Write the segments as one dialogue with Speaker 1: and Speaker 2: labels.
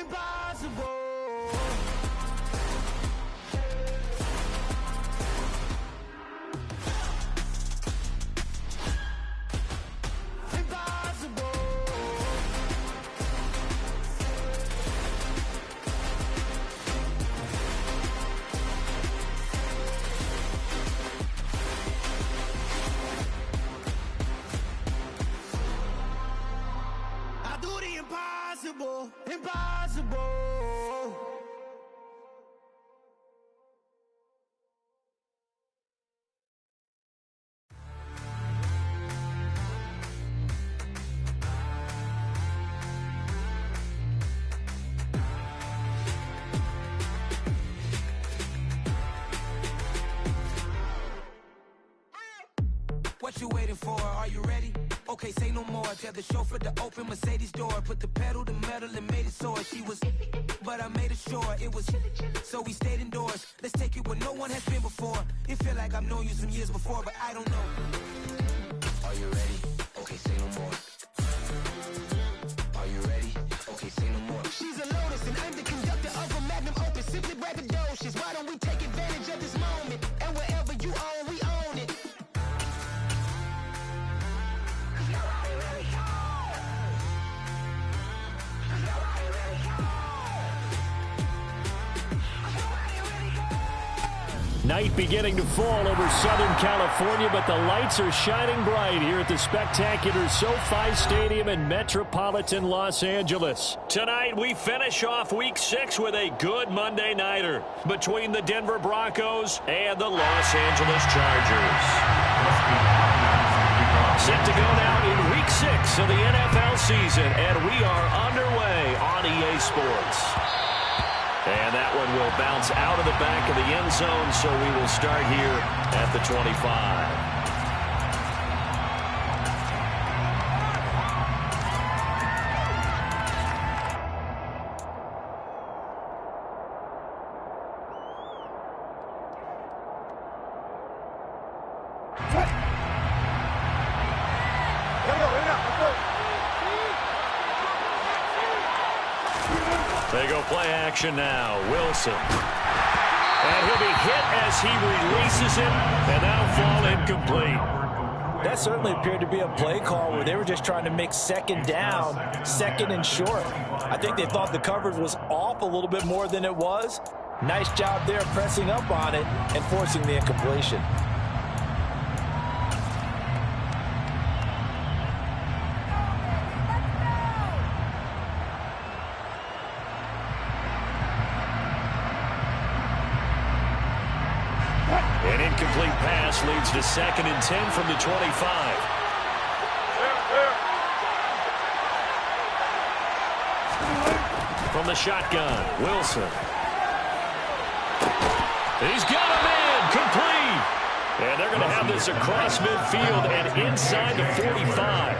Speaker 1: Impossible. Impossible, impossible. What you waiting for? Are you ready? Okay, say no more. Tell the chauffeur to open Mercedes door. Put the pedal to metal and made it soar. She was, but I made it sure it was. So we stayed indoors. Let's take it where no one has been before. It feel like I've known you some years before, but I don't know. Are you ready? Okay, say no more. Are you ready? Okay, say no more. She's a Lotus and I'm the conductor of a magnum opus. Simply braggadocious. Why don't we take advantage of this moment? And wherever you own, we own it.
Speaker 2: Night beginning to fall over Southern California, but the lights are shining bright here at the spectacular SoFi Stadium in metropolitan Los Angeles. Tonight, we finish off Week 6 with a good Monday nighter between the Denver Broncos and the Los Angeles Chargers. Set to go now in Week 6 of the NFL season, and we are underway on EA Sports. And that one will bounce out of the back of the end zone, so we will start here at the 25. They go play action now. Wilson. And he'll be hit as he releases it, and now fall incomplete.
Speaker 3: That certainly appeared to be a play call where they were just trying to make second down, second and short. I think they thought the coverage was off a little bit more than it was. Nice job there pressing up on it and forcing the incompletion.
Speaker 2: An incomplete pass leads to 2nd and 10 from the 25. From the shotgun, Wilson. He's got a man, complete. And they're going to have this across midfield and inside the 45.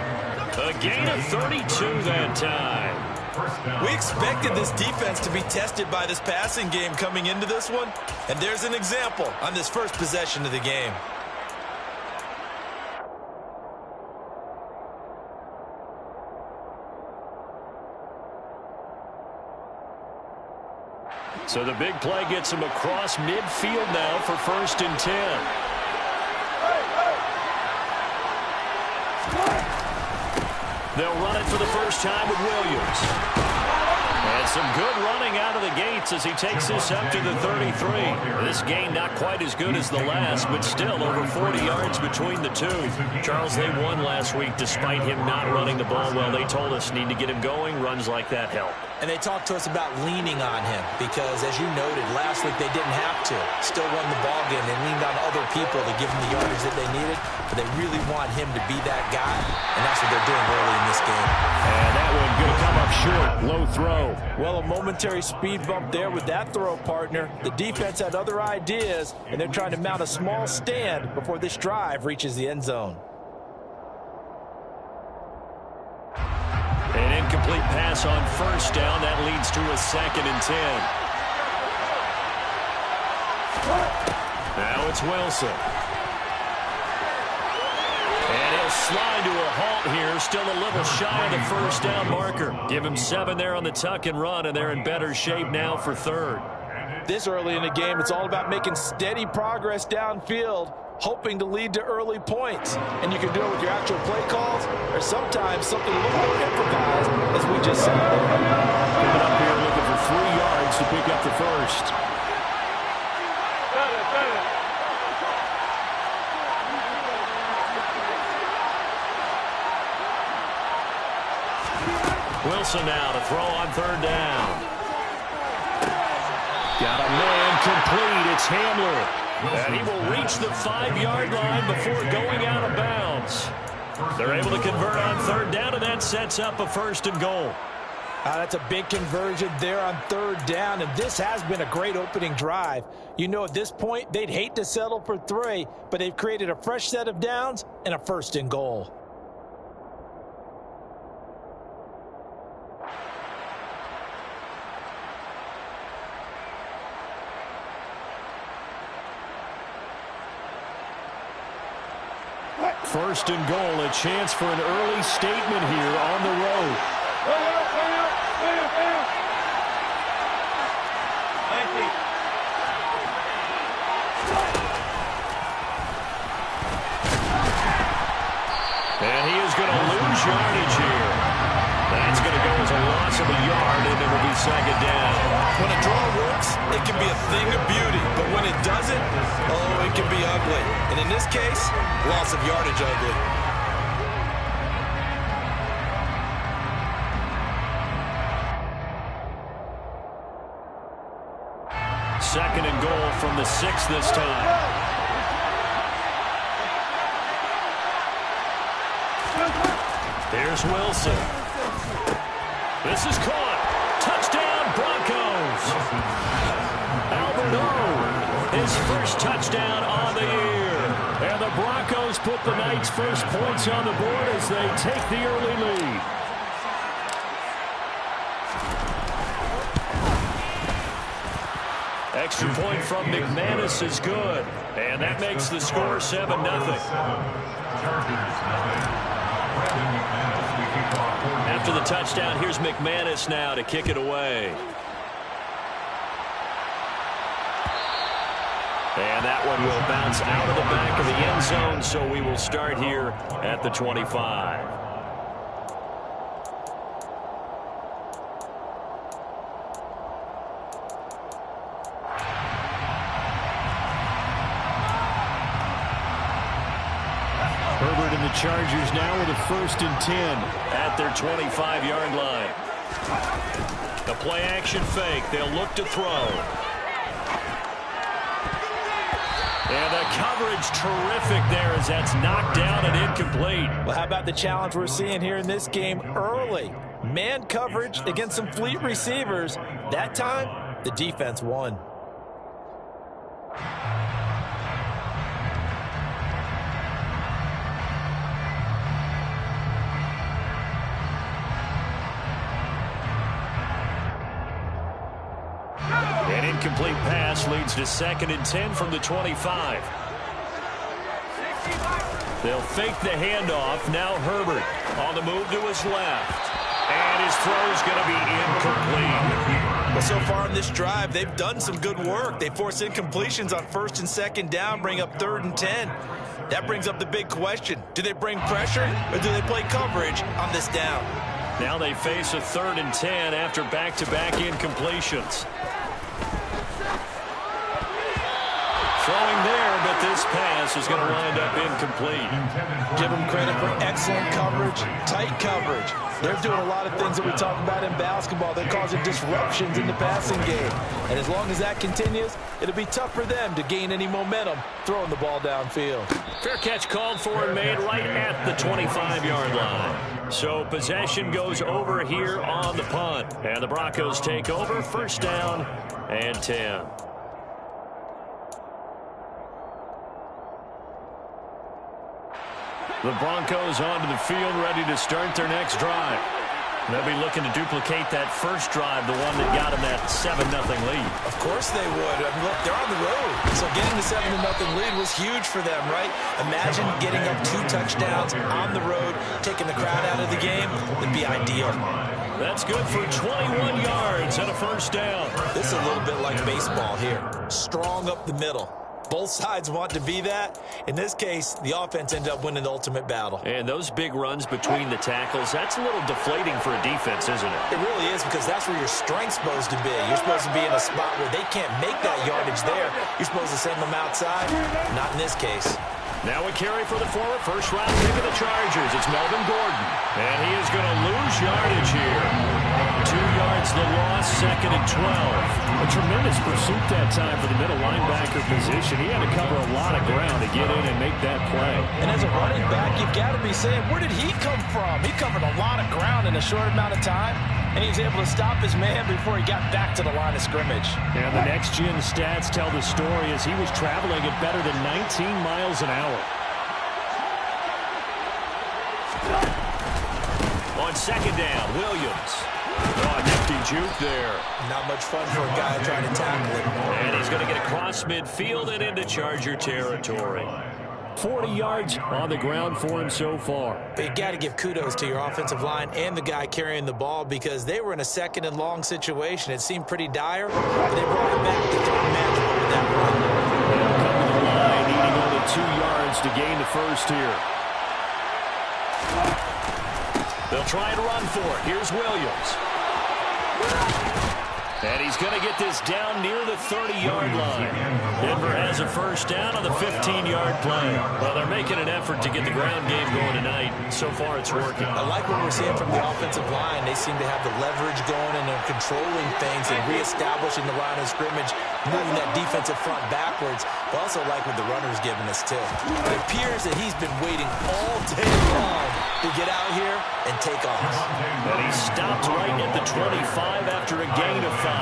Speaker 2: A gain of 32 that time.
Speaker 4: We expected this defense to be tested by this passing game coming into this one, and there's an example on this first possession of the game.
Speaker 2: So the big play gets him across midfield now for 1st and 10. They'll run it for the first time with Williams. And some good running out of the gates as he takes this up to the 33. This gain not quite as good as the last, but still over 40 yards between the two. Charles, they won last week despite him not running the ball well. They told us need to get him going. Runs like that help.
Speaker 3: And they talked to us about leaning on him because, as you noted, last week they didn't have to. Still won the ball game. They leaned on other people to give them the yardage that they needed, but they really want him to be that guy, and that's what they're doing early in this game.
Speaker 2: And that one going to come up short. Low throw.
Speaker 3: Well, a momentary speed bump there with that throw, partner. The defense had other ideas, and they're trying to mount a small stand before this drive reaches the end zone.
Speaker 2: An incomplete pass on 1st down. That leads to a 2nd and 10. Now it's Wilson. And he'll slide to a halt here. Still a little shy of the first down marker. Give him 7 there on the tuck and run, and they're in better shape now for third.
Speaker 3: This early in the game, it's all about making steady progress downfield, hoping to lead to early points. And you can do it with your actual play calls or sometimes something a little more improvised, as we just said.
Speaker 2: Coming up here looking for 3 yards to pick up the first. Wilson now to throw on third down. Got a man complete. It's Hamler. And he will reach the 5-yard line before going out of bounds. They're able to convert on third down, and that sets up a 1st and goal.
Speaker 3: That's a big conversion there on third down, and this has been a great opening drive. You know, at this point, they'd hate to settle for 3, but they've created a fresh set of downs and a 1st and goal.
Speaker 2: First and goal, a chance for an early statement here on the road. And he is going to lose yardage here. That's going to go as a loss of a yard, and it will be 2nd down.
Speaker 4: When a draw works, it can be a thing of beauty. But when it doesn't, oh, it can be ugly. And in this case, loss of yardage ugly.
Speaker 2: Second and goal from the 6 this time. Here's Wilson. This is caught. Touchdown, Broncos. Albert O, his first touchdown on the year. And the Broncos put the Knights' first points on the board as they take the early lead. Extra point from McManus is good. And that makes the score 7-0. After the touchdown, here's McManus now to kick it away. And that one will bounce out of the back of the end zone, so we will start here at the 25. Herbert and the Chargers now with a 1st and 10 at their 25-yard line. The play action fake. They'll look to throw. And the coverage terrific there as that's knocked down and incomplete.
Speaker 3: Well, how about the challenge we're seeing here in this game early? Man coverage against some fleet receivers. That time, the defense won.
Speaker 2: An incomplete pass leads to 2nd and 10 from the 25. They'll fake the handoff. Now Herbert on the move to his left. And his throw's going to be incomplete.
Speaker 4: Well, so far in this drive, they've done some good work. They force incompletions on 1st and 2nd down, bring up 3rd and 10. That brings up the big question. Do they bring pressure or do they play coverage on this down?
Speaker 2: Now they face a 3rd and 10 after back-to-back incompletions. Throwing there, but this pass is going to wind up incomplete.
Speaker 3: Give them credit for excellent coverage, tight coverage. They're doing a lot of things that we talk about in basketball. They're causing disruptions in the passing game. And as long as that continues, it'll be tough for them to gain any momentum throwing the ball downfield.
Speaker 2: Fair catch called for and made right at the 25-yard line. So possession goes over here on the punt. And the Broncos take over, 1st down and 10. The Broncos onto the field, ready to start their next drive. They'll be looking to duplicate that first drive, the one that got them that 7-0 lead.
Speaker 3: Of course they would. I mean, look, they're on the road. So getting the 7-0 lead was huge for them, right? Imagine getting up 2 touchdowns on the road, taking the crowd out of the game. It'd be ideal.
Speaker 2: That's good for 21 yards and a first down.
Speaker 3: This is a little bit like baseball here. Strong up the middle. Both sides want to be that. In this case, the offense ended up winning the ultimate battle.
Speaker 2: And those big runs between the tackles, that's a little deflating for a defense, isn't it?
Speaker 3: It really is, because that's where your strength's supposed to be. You're supposed to be in a spot where they can't make that yardage there. You're supposed to send them outside. Not in this case.
Speaker 2: Now a carry for the former first-round pick of the Chargers. It's Melvin Gordon. And he is going to lose yardage here. 2 yards the loss, 2nd and 12. A tremendous pursuit that time for the middle linebacker position. He had to cover a lot of ground to get in and make that play.
Speaker 3: And as a running back, you've got to be saying, where did he come from? He covered a lot of ground in a short amount of time, and he was able to stop his man before he got back to the line of scrimmage.
Speaker 2: And the next-gen stats tell the story as he was traveling at better than 19 miles an hour. On 2nd down, Williams. Oh, nifty juke there.
Speaker 3: Not much fun for a guy trying to tackle him.
Speaker 2: And he's going to get across midfield and into Charger territory. 40 yards on the ground for him so far.
Speaker 3: But you got to give kudos to your offensive line and the guy carrying the ball, because they were in a 2nd and long situation. It seemed pretty dire, but they brought it back to third and manageable with that run.
Speaker 2: They'll come to the line, needing only 2 yards to gain the first here. They'll try and run for it. Here's Williams. And he's going to get this down near the 30-yard line. Denver has a first down on the 15-yard play. Well, they're making an effort to get the ground game going tonight. So far, it's working.
Speaker 3: I like what we're seeing from the offensive line. They seem to have the leverage going, and they're controlling things and reestablishing the line of scrimmage, moving that defensive front backwards. But also like what the runner's giving us, too. It appears that he's been waiting all day long to get out here and take off.
Speaker 2: And he stopped right at the 25 after a gain of 5.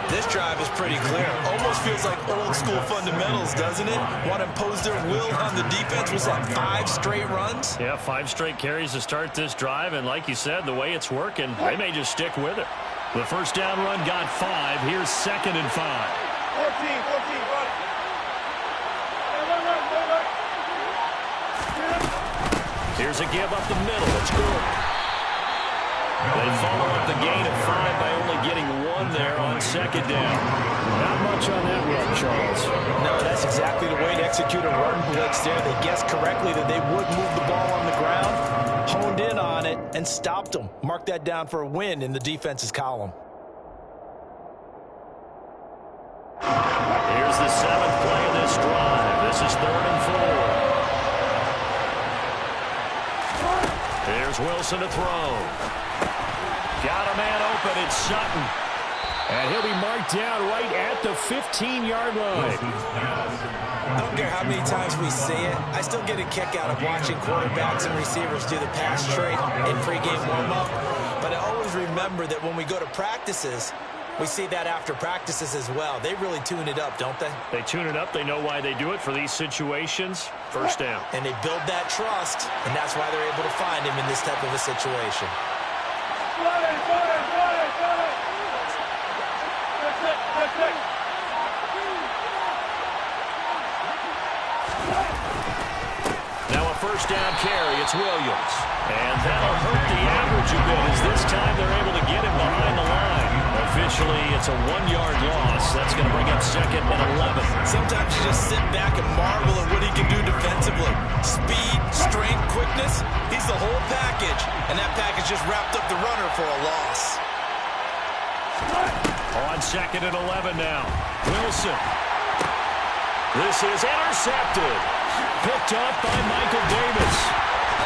Speaker 3: This drive is pretty clear. Almost feels like old school fundamentals, doesn't it? Want to impose their will on the defense. Was that 5 straight runs?
Speaker 2: Yeah, 5 straight carries to start this drive, and like you said, the way it's working, they may just stick with it. The first down run got 5. Here's 2nd and 5.
Speaker 5: 14, run.
Speaker 2: Here's a give up the middle. It's good. They follow up the gain of 5 by only getting 1 there on 2nd down. Not much on that run, Charles.
Speaker 3: No, that's exactly the way to execute a run blitz there. They guessed correctly that they would move the ball on the ground, honed in on it, and stopped them. Mark that down for a win in the defense's column.
Speaker 2: Here's the 7th play of this drive. This is 3rd and 4. Here's Wilson to throw. Got a man open. It's Sutton. And he'll be marked down right at the 15-yard line.
Speaker 3: I don't care how many times we see it. I still get a kick out of watching quarterbacks and receivers do the pass trade in pregame warm-up. But I always remember that when we go to practices, we see that after practices as well. They really tune it up, don't they?
Speaker 2: They tune it up. They know why they do it for these situations. First down.
Speaker 3: And they build that trust, and that's why they're able to find him in this type of a situation.
Speaker 2: Now a first down carry. It's Williams. And that'll hurt the average a bit as this time they're able to get him behind the line. Officially, it's a 1-yard loss. That's going to bring up 2nd and 11.
Speaker 3: Sometimes you just sit back and marvel at what he can do defensively. Speed, strength, quickness, he's the whole package. And that package just wrapped up the runner for a loss.
Speaker 2: On 2nd and 11 now. Wilson. This is intercepted. Picked up by Michael Davis.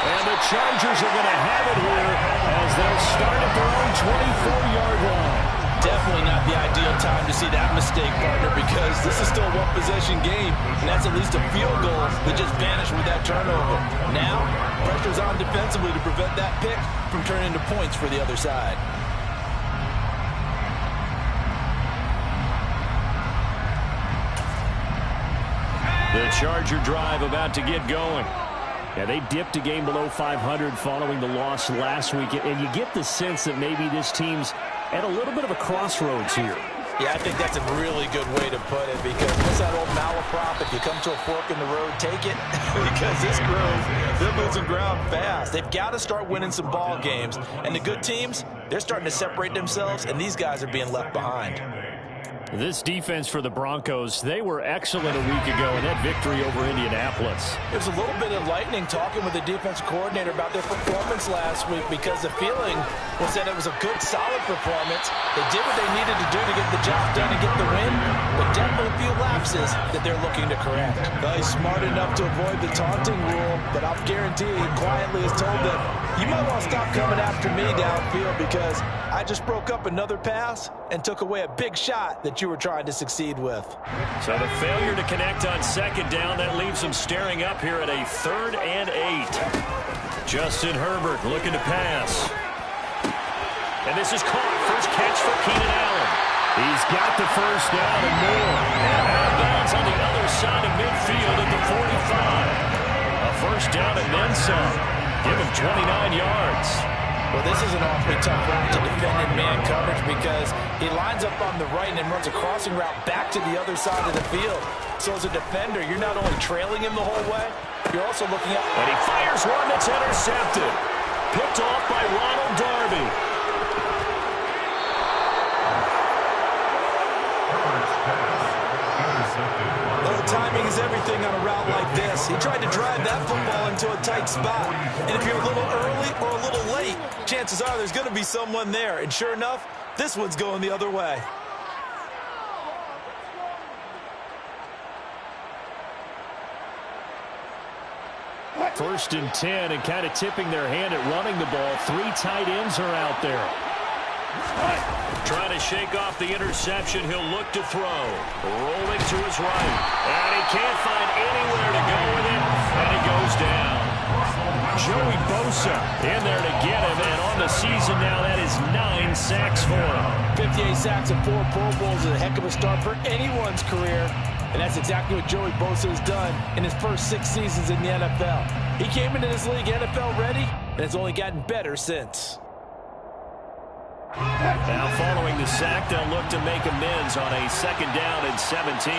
Speaker 2: And the Chargers are going to have it here as they'll start at their own 24-yard line.
Speaker 3: Definitely not the ideal time to see that mistake, partner, because this is still a one-possession game, and that's at least a field goal that just vanished with that turnover. Now, pressure's on defensively to prevent that pick from turning into points for the other side.
Speaker 2: The Charger drive about to get going. Yeah, they dipped a game below 500 following the loss last week, and you get the sense that maybe this team's at a little bit of a crossroads here.
Speaker 3: Yeah, I think that's a really good way to put it, because what's that old malaprop? If you come to a fork in the road, take it. Because this grows, they're losing ground fast. They've got to start winning some ball games. And the good teams, they're starting to separate themselves, and these guys are being left behind.
Speaker 2: This defense for the Broncos, they were excellent a week ago in that victory over Indianapolis.
Speaker 3: It was a little bit enlightening talking with the defensive coordinator about their performance last week, because the feeling was that it was a good, solid performance. They did what they needed to do to get the job done and get the win, but definitely a few lapses that they're looking to correct. He's smart enough to avoid the taunting rule, but I'll guarantee he quietly has told them, you might want to stop coming after me downfield, because I just broke up another pass and took away a big shot that you were trying to succeed with.
Speaker 2: So the failure to connect on second down, that leaves them staring up here at a 3rd and 8. Justin Herbert looking to pass. And this is caught. First catch for Keenan Allen. He's got the first down and more. And out of bounds on the other side of midfield at the 45. A first down and then some. Give him 29 yards.
Speaker 3: Well, this is an awfully tough route to defend in man coverage, because he lines up on the right and then runs a crossing route back to the other side of the field. So as a defender, you're not only trailing him the whole way, you're also looking at...
Speaker 2: And he fires one that's intercepted. Picked off by Ronald Darby.
Speaker 3: Timing is everything on a route like this. He tried to drive that football into a tight spot. And if you're a little early or a little late, chances are there's going to be someone there. And sure enough, this one's going the other way.
Speaker 2: First and 10, and kind of tipping their hand at running the ball. 3 tight ends are out there. Trying to shake off the interception. He'll look to throw. Rolling to his right. And he can't find anywhere to go with it. And he goes down. Joey Bosa in there to get him. And on the season now, that is 9 sacks for him.
Speaker 3: 58 sacks and 4 Pro Bowls is a heck of a start for anyone's career. And that's exactly what Joey Bosa has done in his first 6 seasons in the NFL. He came into this league NFL ready, and it's only gotten better since.
Speaker 2: Now following the sack, they'll look to make amends on a 2nd down and 17.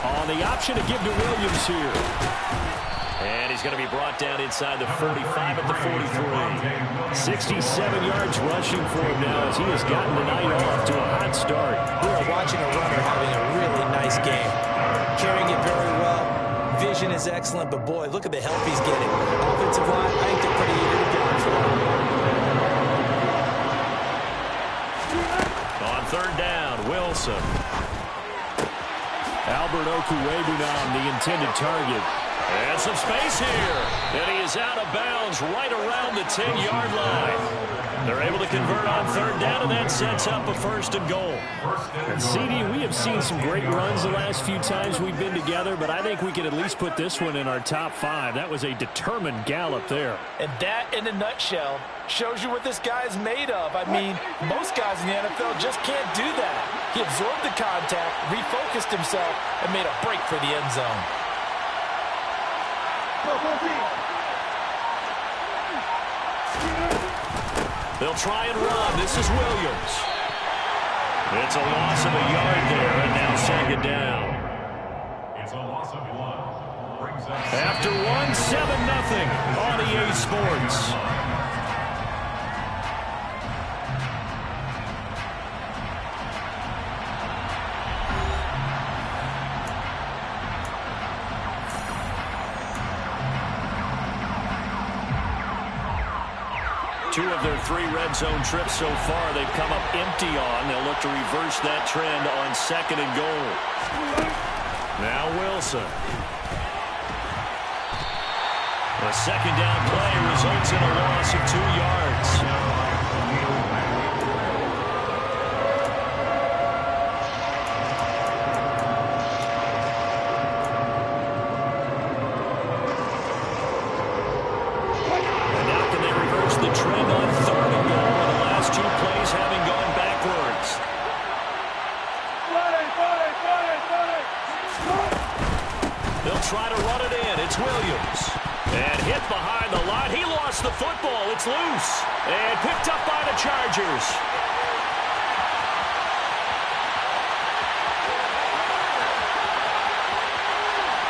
Speaker 2: On the option to give to Williams here. And he's going to be brought down inside the 45 at the 43. 67 yards rushing for him now as he has gotten the night off to a hot start.
Speaker 3: We are watching a runner having a really nice game. Carrying it very well. Vision is excellent, but boy, look at the help he's getting. Offensive line, I think they're pretty eager to go for him.
Speaker 2: On 3rd down, Wilson. Albert Okwuegbunam, the intended target. And some space here. And he is out of bounds right around the 10-yard line. They're able to convert on 3rd down, and that sets up a 1st and goal. And CD, we have seen some great runs the last few times we've been together, but I think we can at least put this one in our top 5. That was a determined gallop there.
Speaker 3: And that, in a nutshell, shows you what this guy is made of. I mean, most guys in the NFL just can't do that. He absorbed the contact, refocused himself, and made a break for the end zone.
Speaker 2: They'll try and run. This is Williams. It's a loss of a yard there, and now 2nd down.
Speaker 6: It's a loss of 1.
Speaker 2: After 1, 7-0 on EA Sports. Two of their 3 red zone trips so far, they've come up empty on. They'll look to reverse that trend on 2nd and goal. Now Wilson. The 2nd down play results in a loss of 2 yards. Try to run it in. Chargers.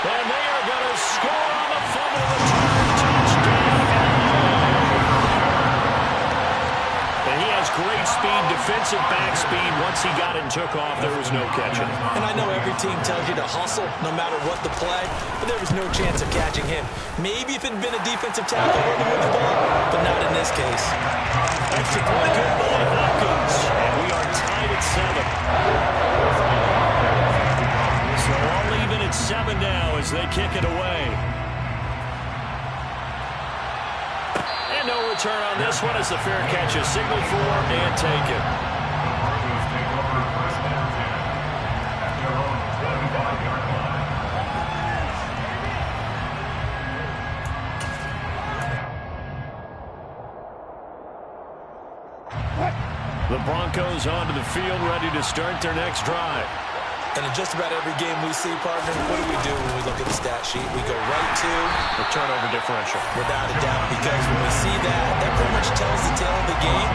Speaker 2: And they are going to score on the fumble return. Touchdown. And he has great speed, defensive back speed. Once he got it and took off, there was no catching.
Speaker 3: And I know every team tells you to hustle no matter what the play, but there was no chance of catching him. Maybe if it had been a defensive tackle running with the ball, but not in this case.
Speaker 2: Extra point good by Hopkins. And we are tied at 7. So all even at 7 now as they kick it away. And no return on this one as the fair catch is signaled for and taken.
Speaker 6: Broncos take over first and 10 at their own 25-yard line.
Speaker 2: The Broncos onto the field, ready to start their next drive.
Speaker 3: And in just about every game we see, partner, what do when we look at the stat sheet? We go right to
Speaker 2: the turnover differential.
Speaker 3: Without a doubt, because when we see that, that pretty much tells the tale of the game.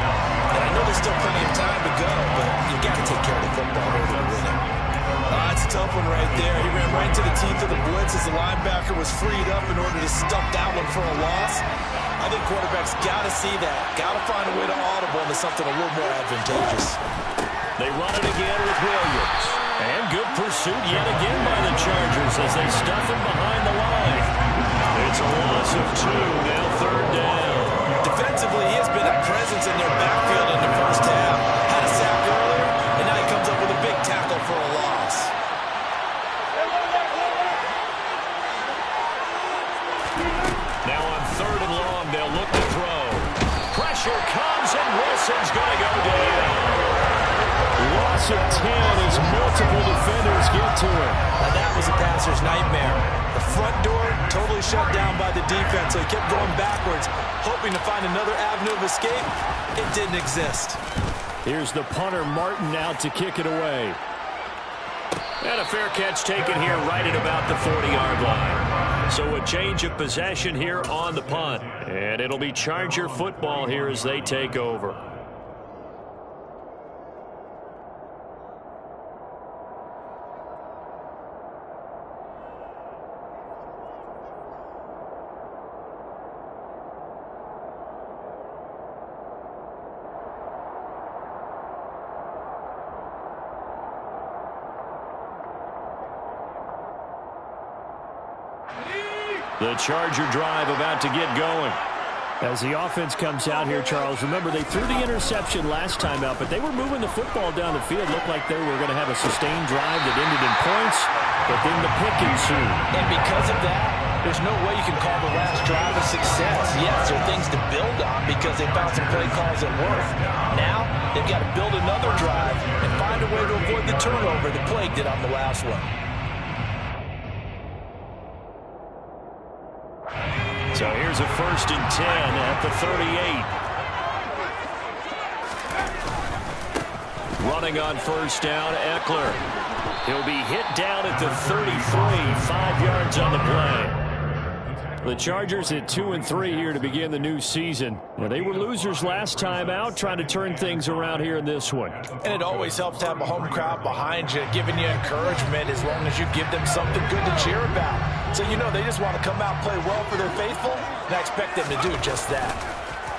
Speaker 3: And I know there's still plenty of time to go, but you got to take care of the football in order to win it. That's a tough one right there. He ran right to the teeth of the blitz as the linebacker was freed up in order to stuff that one for a loss. I think quarterbacks got to see that. Got to find a way to audible into something a little more advantageous.
Speaker 2: They run it again with Williams. And good pursuit yet again by the Chargers as they stuff him behind the line. It's a loss of 2, now third down.
Speaker 3: Defensively, he has been a presence in their backfield in the first half. Had a sack earlier, and now he comes up with a big tackle for a loss.
Speaker 2: Now on 3rd and long, they'll look to throw. Pressure comes, and Wilson's going to go down. Loss of 10 as multiple defenders get to him.
Speaker 3: Now that was a passer's nightmare. The front door totally shut down by the defense, so he kept going backwards, hoping to find another avenue of escape. It didn't exist.
Speaker 2: Here's the punter, Martin, out to kick it away. And a fair catch taken here right at about the 40-yard line. So a change of possession here on the punt. And it'll be Charger football here as they take over. The Charger drive about to get going. As the offense comes out here, Charles, remember they threw the interception last time out, but they were moving the football down the field. Looked like they were going to have a sustained drive that ended in points, but then the pick ensued.
Speaker 3: And because of that, there's no way you can call the last drive a success. Yes, there are things to build on because they found some play calls that work. Now, they've got to build another drive and find a way to avoid the turnover that plagued it on the last one.
Speaker 2: So here's a 1st and 10 at the 38. Running on 1st down, Eckler. He'll be hit down at the 33, 5 yards on the play. The Chargers at 2-3 here to begin the new season. Now, they were losers last time out, trying to turn things around here in this one.
Speaker 3: And it always helps to have a home crowd behind you, giving you encouragement as long as you give them something good to cheer about. So you know they just want to come out and play well for their faithful, and I expect them to do just that.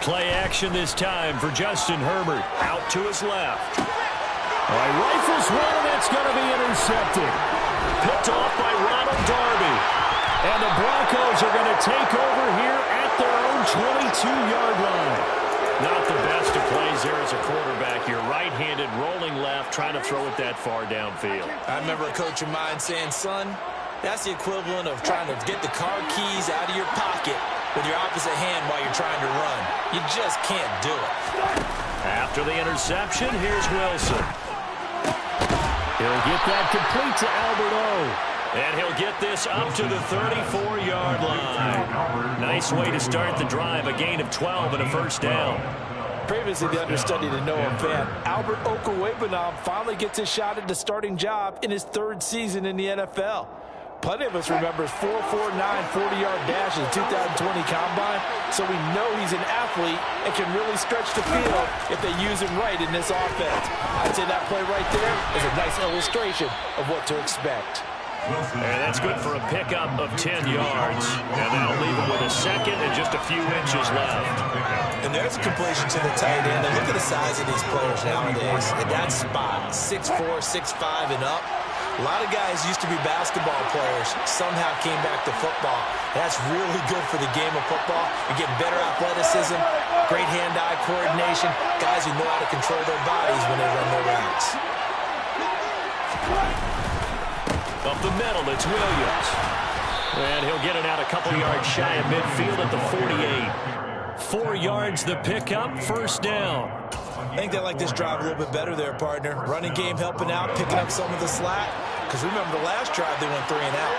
Speaker 2: Play action this time for Justin Herbert. Out to his left. All right, rifles one, and that's going to be intercepted. Picked off by Ronald Darby. And the Broncos are going to take over here at their own 22-yard line. Not the best of plays there as a quarterback. You're right-handed, rolling left, trying to throw it that far downfield.
Speaker 3: I remember a coach of mine saying, son, that's the equivalent of trying to get the car keys out of your pocket with your opposite hand while you're trying to run. You just can't do it.
Speaker 2: After the interception, here's Wilson. He'll get that complete to Albert O. And he'll get this up to the 34-yard line. Nice way to start the drive. A gain of 12 and a 1st down.
Speaker 3: Previously the understudy to Noah Fant, Albert Okwuegbunam finally gets a shot at the starting job in his 3rd season in the NFL. plenty of us remembers 4.49 40-yard dash in the 2020 Combine, so we know he's an athlete and can really stretch the field if they use him right in this offense. I'd say that play right there is a nice illustration of what to expect.
Speaker 2: And that's good for a pickup of 10 yards. And that'll leave him with a second and just a few inches left.
Speaker 3: And there's a completion to the tight end. And look at the size of these players nowadays. At that spot, 6'4", 6'5", and up. A lot of guys used to be basketball players, somehow came back to football. That's really good for the game of football. You're getting better athleticism, great hand-eye coordination, guys who know how to control their bodies when they run their routes.
Speaker 2: Up the middle, it's Williams. And he'll get it out a couple yards shy of midfield at the 48. 4 yards the pickup, first down.
Speaker 3: I think they like this drive a little bit better there, partner. Running game helping out, picking up some of the slack. Because remember, the last drive, they went 3 and out.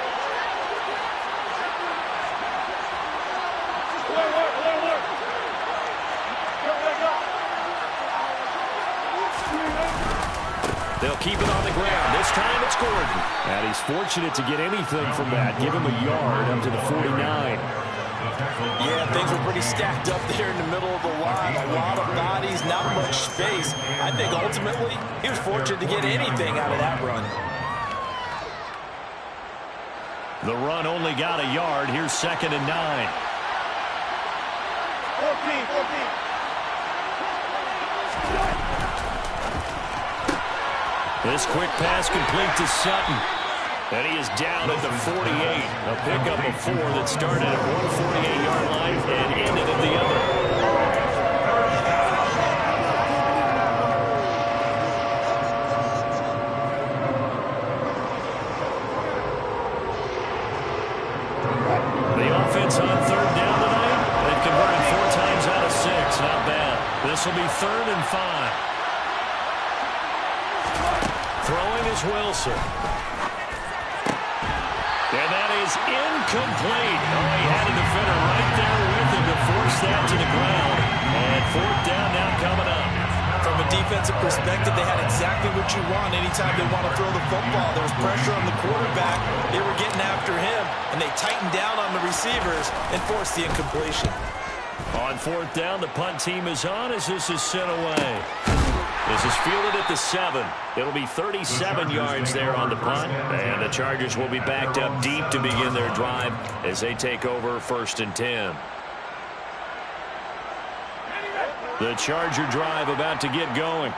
Speaker 2: They'll keep it on the ground. This time it's Gordon. And he's fortunate to get anything from that. Give him a yard up to the 49.
Speaker 3: Yeah, things were pretty stacked up there in the middle of the line. A lot of bodies, not much space. I think ultimately he was fortunate to get anything out of that run.
Speaker 2: The run only got a yard. Here's 2nd and 9.
Speaker 5: 14.
Speaker 2: This quick pass complete to Sutton. And he is down at the 48. A pickup of 4 that started at 148-yard line and ended at the other. The offense on 3rd down tonight. They've converted 4 times out of 6. Not bad. This will be 3rd and 5. Throwing is Wilson. And that is incomplete. Oh, he had a defender right there with him to force that to the ground. And 4th down now coming up.
Speaker 3: From a defensive perspective, they had exactly what you want anytime they want to throw the football. There was pressure on the quarterback. They were getting after him, and they tightened down on the receivers and forced the incompletion.
Speaker 2: On 4th down, the punt team is on as this is sent away. This is fielded at the 7. It'll be 37 yards there on the punt. And the Chargers will be backed up deep to begin their drive as they take over 1st and 10. The Charger drive about to get going.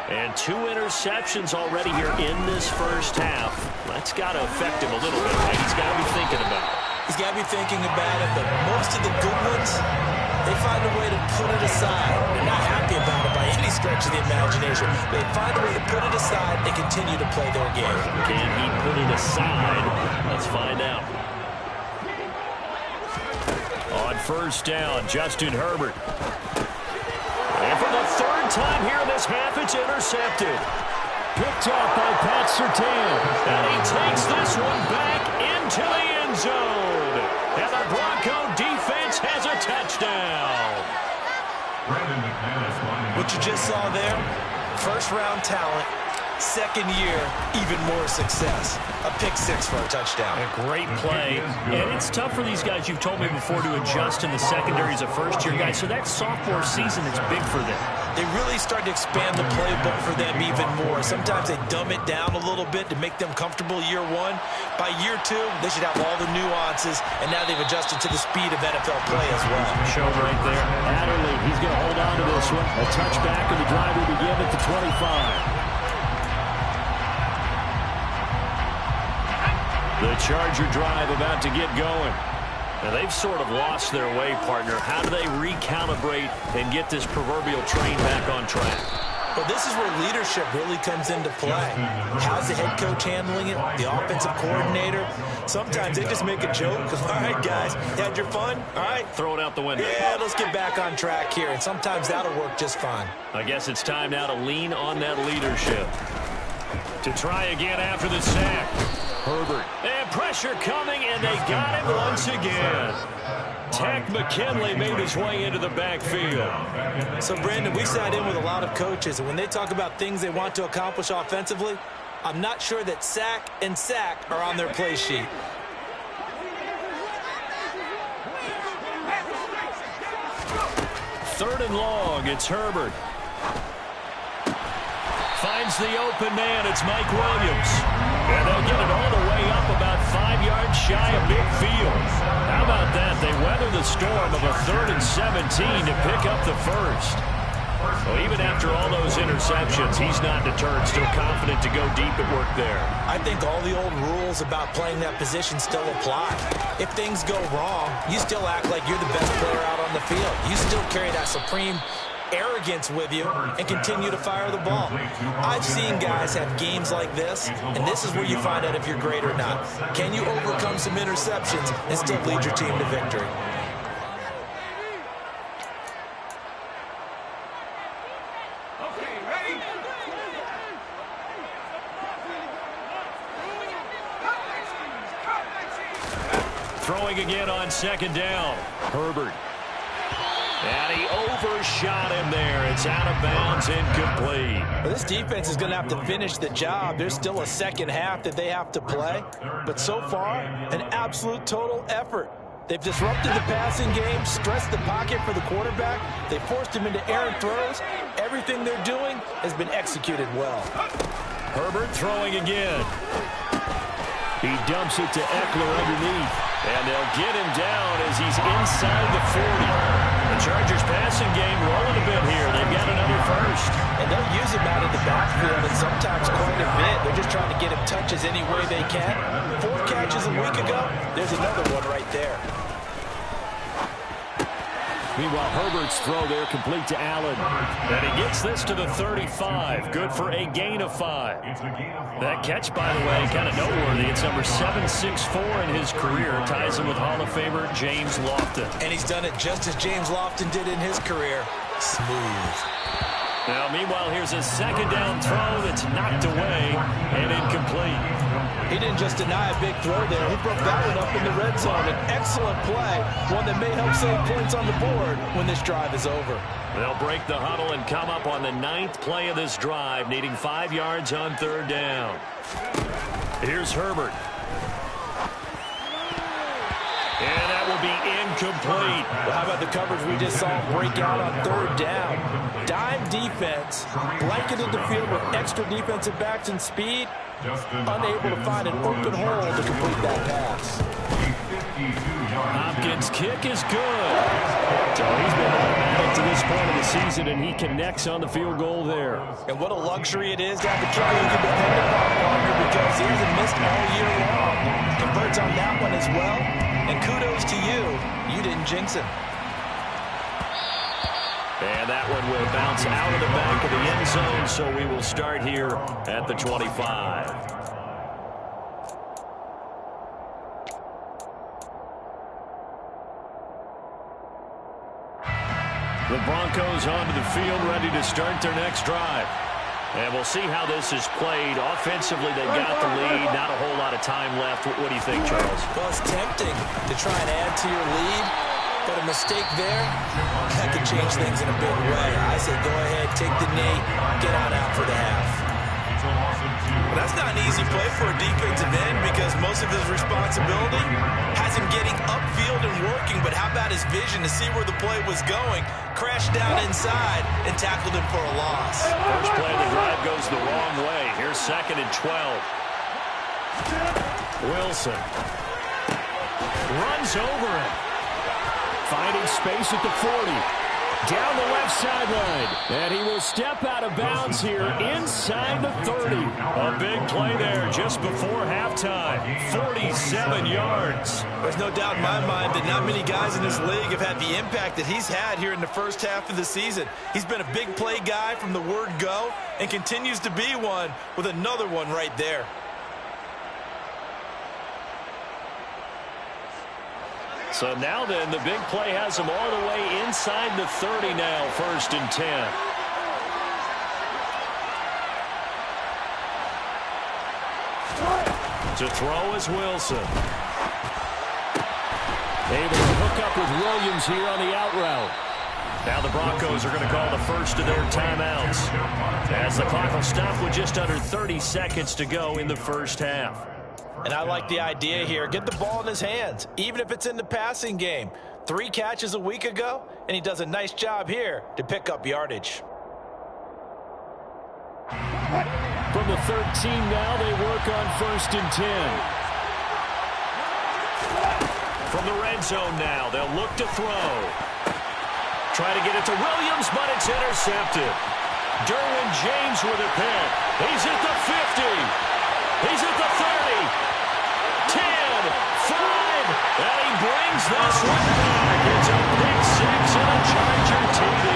Speaker 2: And 2 interceptions already here in this first half. That's got to affect him a little bit, right? He's got to be thinking about it.
Speaker 3: He's got to be thinking about it, but most of the good ones, they find a way to put it aside. They're not happy about it by any stretch of the imagination. They find a way to put it aside and continue to play their game.
Speaker 2: Can he put it aside? Let's find out. On 1st down, Justin Herbert. And for the 3rd time here in this half, it's intercepted. Picked up by Pat Surtain. And he takes this one back into the end zone. And the Bronco defense has a touchdown.
Speaker 3: What you just saw there, 1st-round talent, 2nd year, even more success. A pick-6 for a touchdown.
Speaker 2: A great play. And it's tough for these guys, you've told me before, to adjust in the secondary as a first-year guy. So that sophomore season is big for them.
Speaker 3: They really start to expand the playbook for them even more. Sometimes they dumb it down a little bit to make them comfortable year 1. By year 2, they should have all the nuances, and now they've adjusted to the speed of NFL play as well.
Speaker 2: Showed right there. Adderley, he's going to hold on to this one. A touchback, and the drive will begin at the 25. The Charger drive about to get going. Now, they've sort of lost their way, partner. How do they recalibrate and get this proverbial train back on track?
Speaker 3: Well, this is where leadership really comes into play. How's the head coach handling it? The offensive coordinator? Sometimes they just make a joke. All right, guys, you had your fun? All right.
Speaker 2: Throw it out the window.
Speaker 3: Yeah, let's get back on track here. And sometimes that'll work just fine.
Speaker 2: I guess it's time now to lean on that leadership. To try again after the sack. Herbert. And pressure coming, and they got him once again. Tech McKinley made his way into the backfield.
Speaker 3: So, Brandon, we sat in with a lot of coaches, and when they talk about things they want to accomplish offensively, I'm not sure that sack and sack are on their play sheet.
Speaker 2: Third and long, it's Herbert. Finds the open man, it's Mike Williams. And they'll get it all the way up about 5 yards shy of midfield. How about that? They weather the storm of a 3rd and 17 to pick up the first. Well, even after all those interceptions, he's not deterred, still confident to go deep at work there.
Speaker 3: I think all the old rules about playing that position still apply. If things go wrong, you still act like you're the best player out on the field. You still carry that supreme arrogance with you and continue to fire the ball. I've seen guys have games like this, and this is where you find out if you're great or not. Can you overcome some interceptions and still lead your team to victory?
Speaker 2: Throwing again on 2nd down. Herbert. And he overshot him there. It's out of bounds, incomplete.
Speaker 3: Well, this defense is going to have to finish the job. There's still a second half that they have to play. But so far, an absolute total effort. They've disrupted the passing game, stressed the pocket for the quarterback. They forced him into errant throws. Everything they're doing has been executed well.
Speaker 2: Herbert throwing again. He dumps it to Eckler underneath. And they'll get him down as he's inside the 40. The Chargers passing game rolling a bit here. They've got another first.
Speaker 3: And they'll use him out of the backfield and sometimes quite a bit. They're just trying to get him touches any way they can. 4 catches a week ago. There's another one right there.
Speaker 2: Meanwhile, Herbert's throw there complete to Allen. And he gets this to the 35. Good for a gain of 5. That catch, by the way, kind of noteworthy. It's number 764 in his career. Ties him with Hall of Famer James Lofton.
Speaker 3: And he's done it just as James Lofton did in his career. Smooth.
Speaker 2: Now, meanwhile, here's a 2nd down throw that's knocked away and incomplete.
Speaker 3: He didn't just deny a big throw there. He broke that one up in the red zone. An excellent play, one that may help save points on the board when this drive is over.
Speaker 2: They'll break the huddle and come up on the 9th play of this drive, needing 5 yards on 3rd down. Here's Herbert. And that will be incomplete.
Speaker 3: Well, how about the coverage we just saw break out on 3rd down? Dime defense, blanketed the field with extra defensive backs and speed, unable to find an open hole to complete that pass.
Speaker 2: Hopkins' kick is good. So he's been automatic to this point of the season, and he connects on the field goal there.
Speaker 3: And what a luxury it is to have a kicker you can depend upon, partner, because he hasn't missed all year long. Converts on that one as well. And kudos to you. You didn't jinx him.
Speaker 2: And that one will bounce out of the back of the end zone, so we will start here at the 25. The Broncos onto the field, ready to start their next drive. And we'll see how this is played. Offensively, they've got the lead. Not a whole lot of time left. What do you think, Charles?
Speaker 3: Well, it's tempting to try and add to your lead, but a mistake there, that could change things in a big way. I say go ahead, take the knee, get on out for the half.
Speaker 4: Well, that's not an easy play for a defensive end because most of his responsibility has him getting upfield and working, but how about his vision to see where the play was going, crashed down inside, and tackled him for a loss.
Speaker 2: First play of the drive goes the wrong way. Here's 2nd and 12. Wilson runs over him. Finding space at the 40. Down the left sideline. And he will step out of bounds here inside the 30. A big play there just before halftime. 47 yards.
Speaker 4: There's no doubt in my mind that not many guys in this league have had the impact that he's had here in the first half of the season. He's been a big play guy from the word go and continues to be one with another one right there.
Speaker 2: So now then, the big play has him all the way inside the 30 now, 1st and 10. To throw is Wilson. Able to hook up with Williams here on the out route. Now the Broncos are going to call the first of their timeouts as as the clock will stop with just under 30 seconds to go in the first half.
Speaker 3: And I like the idea here. Get the ball in his hands, even if it's in the passing game. 3 catches a week ago, and he does a nice job here to pick up yardage.
Speaker 2: From the 13 now, they work on 1st and 10. From the red zone now, they'll look to throw. Try to get it to Williams, but it's intercepted. Derwin James with a pick. He's at the 50. He's at the 30. 10, 5, and he brings this one back. It's a pick 6 and a Charger TD.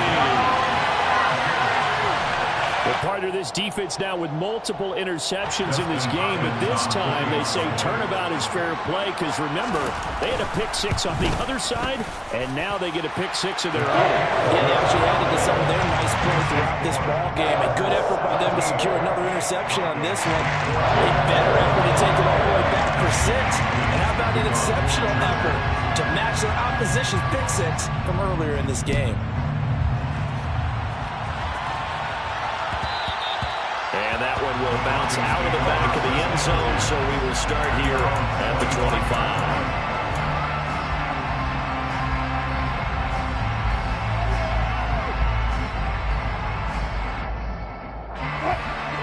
Speaker 2: Well, part of this defense now with multiple interceptions in this game, but this time they say turnabout is fair play because, remember, they had a pick 6 on the other side, and now they get a pick 6 of their own.
Speaker 3: Yeah, they actually added to some of their nice play throughout this ball game. A good effort by them to secure another interception on this one. A better effort to take it all the way back for 6. And how about an exceptional effort to match their opposition's pick 6 from earlier in this game?
Speaker 2: And that one will bounce out of the back of the end zone, so we will start here at the 25.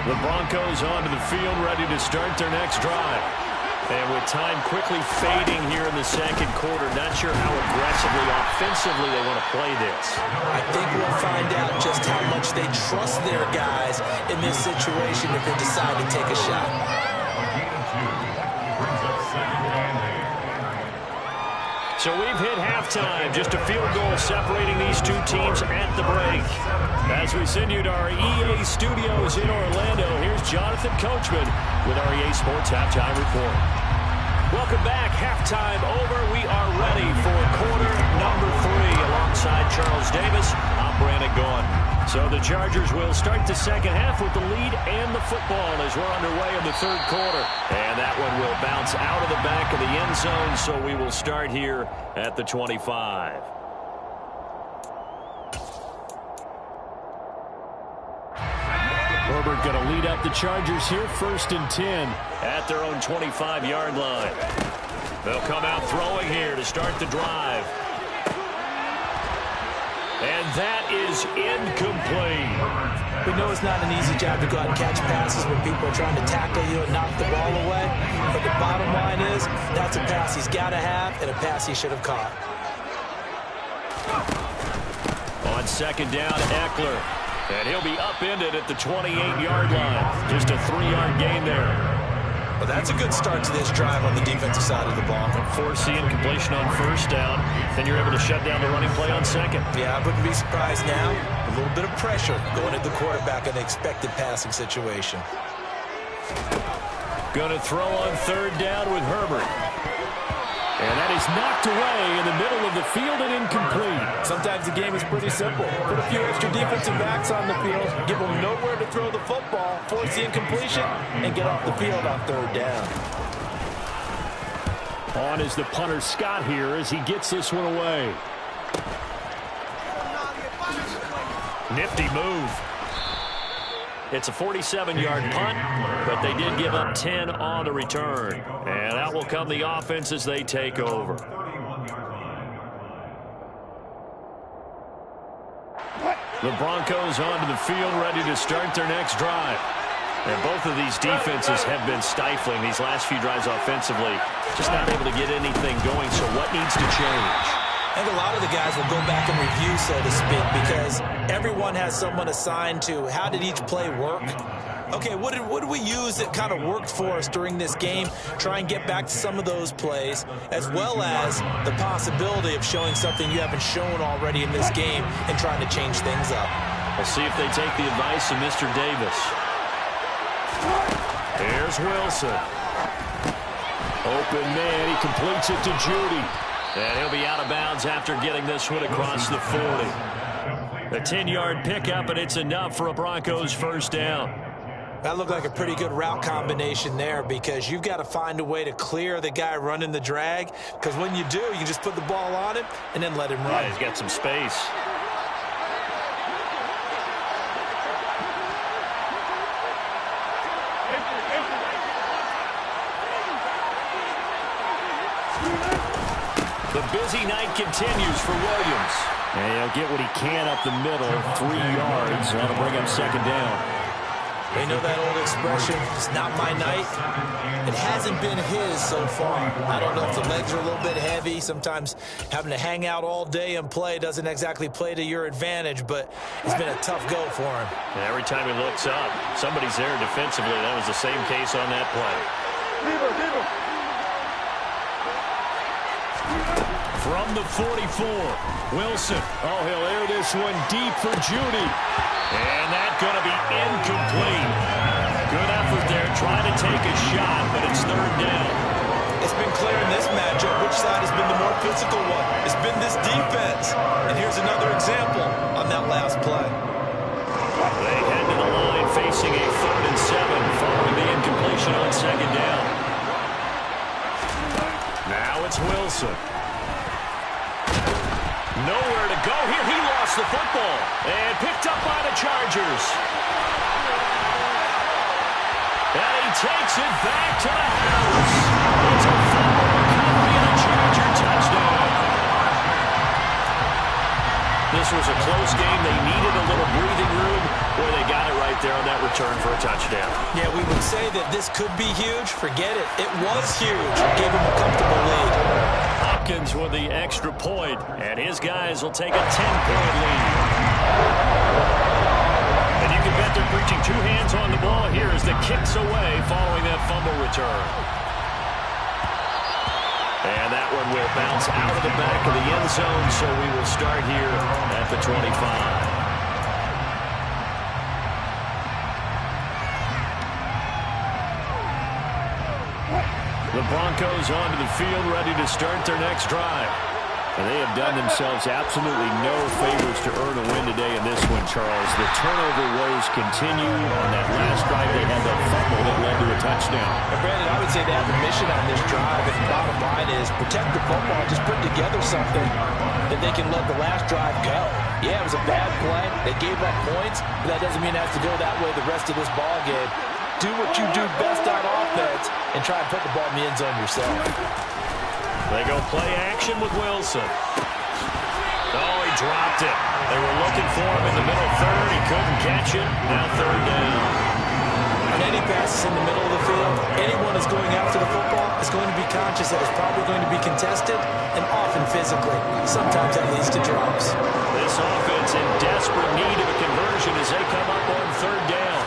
Speaker 2: The Broncos onto the field, ready to start their next drive. And with time quickly fading here in the second quarter, not sure how aggressively, offensively they want to play this.
Speaker 3: I think we'll find out just how much they trust their guys in this situation if they decide to take a shot.
Speaker 2: So we've hit halftime, just a field goal separating these two teams at the break. As we send you to our EA studios in Orlando, here's Jonathan Coachman with our EA Sports Halftime Report. Welcome back. Halftime over. We are ready for quarter number 3. Alongside Charles Davis, I'm Brandon Gaughan. So the Chargers will start the second half with the lead and the football as we're underway in the third quarter. And that one will bounce out of the back of the end zone, so we will start here at the 25. Herbert going to lead up the Chargers here, 1st and 10 at their own 25-yard line. They'll come out throwing here to start the drive. And that is incomplete.
Speaker 3: We know it's not an easy job to go out and catch passes when people are trying to tackle you and knock the ball away. But the bottom line is, that's a pass he's got to have and a pass he should have caught.
Speaker 2: On second down, Eckler. And he'll be upended at the 28-yard line. Just a 3-yard gain there.
Speaker 3: Well, that's a good start to this drive on the defensive side of the ball.
Speaker 2: Force the incompletion on first down. Then you're able to shut down the running play on second.
Speaker 3: Yeah, I wouldn't be surprised now. A little bit of pressure going at the quarterback in an expected passing situation.
Speaker 2: Going to throw on third down with Herbert. And that is knocked away in the middle of the field and incomplete.
Speaker 3: Sometimes the game is pretty simple. Put a few extra defensive backs on the field, give them nowhere to throw the football, force the incompletion, and get off the field on third down.
Speaker 2: On is the punter Scott here as he gets this one away. Nifty move. It's a 47-yard punt, but they did give up 10 on the return. And out will come the offense as they take over. The Broncos onto the field, ready to start their next drive. And both of these defenses have been stifling these last few drives offensively. Just not able to get anything going, so what needs to change?
Speaker 3: I think a lot of the guys will go back and review, so to speak, because everyone has someone assigned to how did each play work. Okay, what did we use that kind of worked for us during this game? Try and get back to some of those plays, as well as the possibility of showing something you haven't shown already in this game and trying to change things up.
Speaker 2: We'll see if they take the advice of Mr. Davis. Here's Wilson. Open man, he completes it to Judy. And he'll be out of bounds after getting this one across the 40. A 10-yard pickup, and it's enough for a Broncos first down.
Speaker 3: That looked like a pretty good route combination there because you've got to find a way to clear the guy running the drag, because when you do, you can just put the ball on him and then let him run.
Speaker 2: Yeah, he's got some space. busy night continues for Williams. And he'll get what he can up the middle, 3 yards. That'll bring up second down.
Speaker 3: They know that old expression, it's not my night. It hasn't been his so far. I don't know if the legs are a little bit heavy. Sometimes having to hang out all day and play doesn't exactly play to your advantage, but it's been a tough go for him.
Speaker 2: And every time he looks up, somebody's there defensively. That was the same case on that play. From the 44, Wilson. Oh, he'll air this one deep for Judy. And that's going to be incomplete. Good effort there, trying to take a shot, but it's third down.
Speaker 3: It's been clear in this matchup which side has been the more physical one. It's been this defense. And here's another example on that last play.
Speaker 2: They head to the line facing a 3rd and 7 following the incompletion on second down. Now it's Wilson. Nowhere to go here. He lost the football and picked up by the Chargers. And he takes it back to the house. It's a fumble recovery and a Charger touchdown. This was a close game. They needed a little breathing room. Boy, they got it right there on that return for a touchdown.
Speaker 3: Yeah, we would say that this could be huge. Forget it. It was huge. Gave him a comfortable lead.
Speaker 2: Hopkins with the extra point, and his guys will take a 10-point lead. And you can bet they're preaching 2 hands on the ball here as the kick's away following that fumble return. And that one will bounce out of the back of the end zone, so we will start here at the 25. The Broncos onto the field, ready to start their next drive. And they have done themselves absolutely no favors to earn a win today in this one, Charles. The turnover woes continue. On that last drive, they had that fumble that led to a touchdown.
Speaker 3: And Brandon, I would say they have a mission on this drive, and the bottom line is protect the football, just put together something that they can let the last drive go. Yeah, it was a bad play. They gave up points, but that doesn't mean it has to go that way the rest of this ball game. Do what you do best on offense and try and put the ball in the end zone yourself.
Speaker 2: They go play action with Wilson. Oh, he dropped it. They were looking for him in the middle third. He couldn't catch it. Now third down.
Speaker 3: On any passes in the middle of the field, anyone is going after the football is going to be conscious that it's probably going to be contested and often physically. Sometimes that leads to drops.
Speaker 2: This offense in desperate need of a conversion as they come up on third down.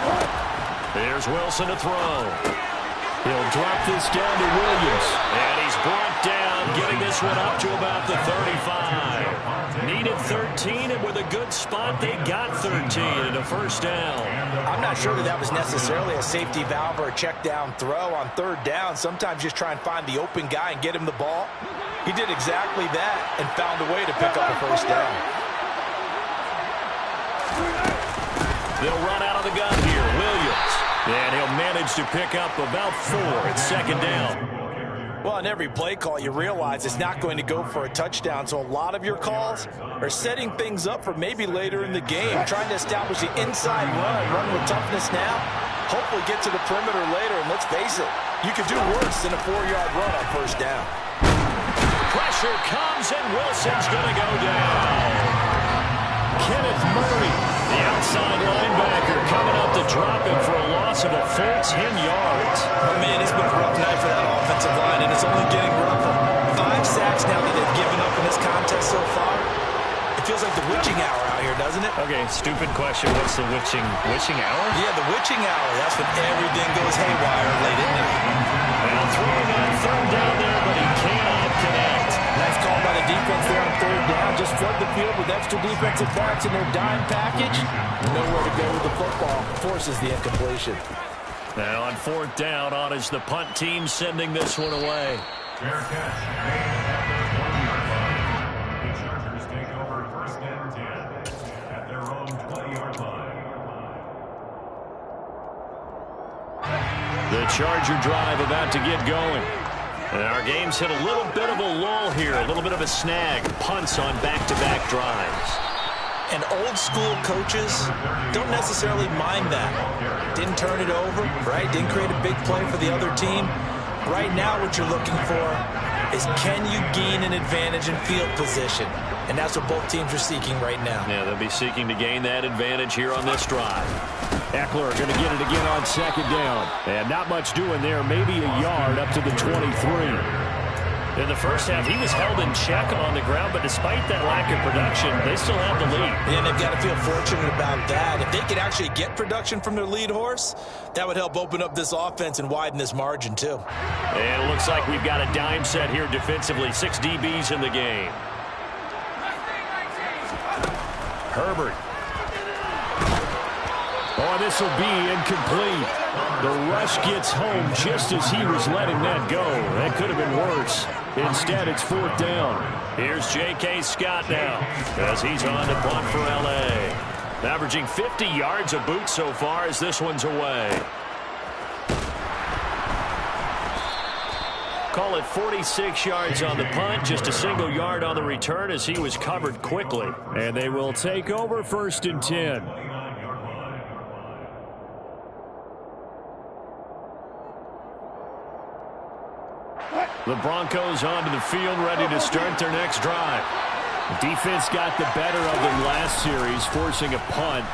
Speaker 2: There's Wilson to throw. He'll drop this down to Williams. And he's brought down, getting this one up to about the 35. Needed 13, and with a good spot, they got 13 and a first down.
Speaker 3: I'm not sure that was necessarily a safety valve or a check down throw on third down. Sometimes just try and find the open guy and get him the ball. He did exactly that and found a way to pick up a first down.
Speaker 2: They'll run out of the gun here. Williams. And he'll manage to pick up about 4 at second down.
Speaker 3: Well, on every play call, you realize it's not going to go for a touchdown. So a lot of your calls are setting things up for maybe later in the game, trying to establish the inside run with toughness now, hopefully get to the perimeter later. And let's face it, you could do worse than a 4-yard run on first down.
Speaker 2: Pressure comes, and Wilson's going to go down. Kenneth Murray, the outside linebacker, coming up to drop him for a loss of a full 10 yards.
Speaker 3: Oh, man, it's been a rough night for that offensive line, and it's only getting rougher. 5 sacks now that they've given up in this contest so far. It feels like the witching hour out here, doesn't it?
Speaker 2: Okay, stupid question. What's the witching hour?
Speaker 3: Yeah, the witching hour. That's when everything goes haywire late at night.
Speaker 2: Well, throwing on third down there, but he cannot connect.
Speaker 3: Nice call by the defense there on third down. Just flood the field with extra defensive backs in their dime package. Nowhere to go with the football. Forces the incompletion.
Speaker 2: Now on fourth down, on is the punt team sending this one away.
Speaker 6: Fair catch. Made at their 1-yard line. The Chargers take over first and 10 at their own 20-yard line.
Speaker 2: The Charger drive about to get going. And our game's hit a little bit of a lull here, a little bit of a snag. Punts on back-to-back drives.
Speaker 3: And old-school coaches don't necessarily mind that. Didn't turn it over, right? Didn't create a big play for the other team. Right now what you're looking for is can you gain an advantage in field position? And that's what both teams are seeking right now.
Speaker 2: Yeah, they'll be seeking to gain that advantage here on this drive. Eckler going to get it again on second down. And not much doing there, maybe a yard up to the 23. In the first half, he was held in check on the ground, but despite that lack of production, they still have the lead.
Speaker 3: And they've got to feel fortunate about that. If they could actually get production from their lead horse, that would help open up this offense and widen this margin too.
Speaker 2: And it looks like we've got a dime set here defensively. 6 DBs in the game. Herbert. Oh, this will be incomplete. The rush gets home just as he was letting that go. That could have been worse. Instead, it's 4th down. Here's J.K. Scott now as he's on to punt for L.A. Averaging 50 yards a boot so far as this one's away. Call it 46 yards on the punt, just a single yard on the return as he was covered quickly. And they will take over 1st and 10. The Broncos onto the field, ready to start their next drive. The defense got the better of them last series, forcing a punt.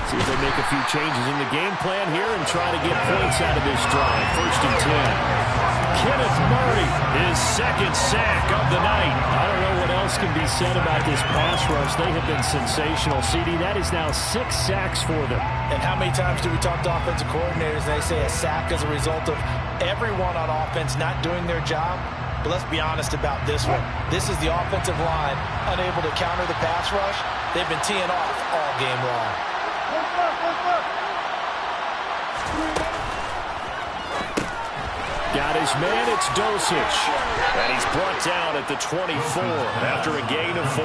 Speaker 2: See if they make a few changes in the game plan here and try to get points out of this drive. 1st and 10. Kenneth Murray, his 2nd sack of the night. I don't know what else can be said about this pass rush. They have been sensational. CD, that is now 6 sacks for them.
Speaker 3: And how many times do we talk to offensive coordinators and they say a sack as a result of everyone on offense not doing their job? But let's be honest about this one. This is the offensive line unable to counter the pass rush. They've been teeing off all game long.
Speaker 2: Got his man, it's Dulcich. And he's brought down at the 24 after a gain of 4.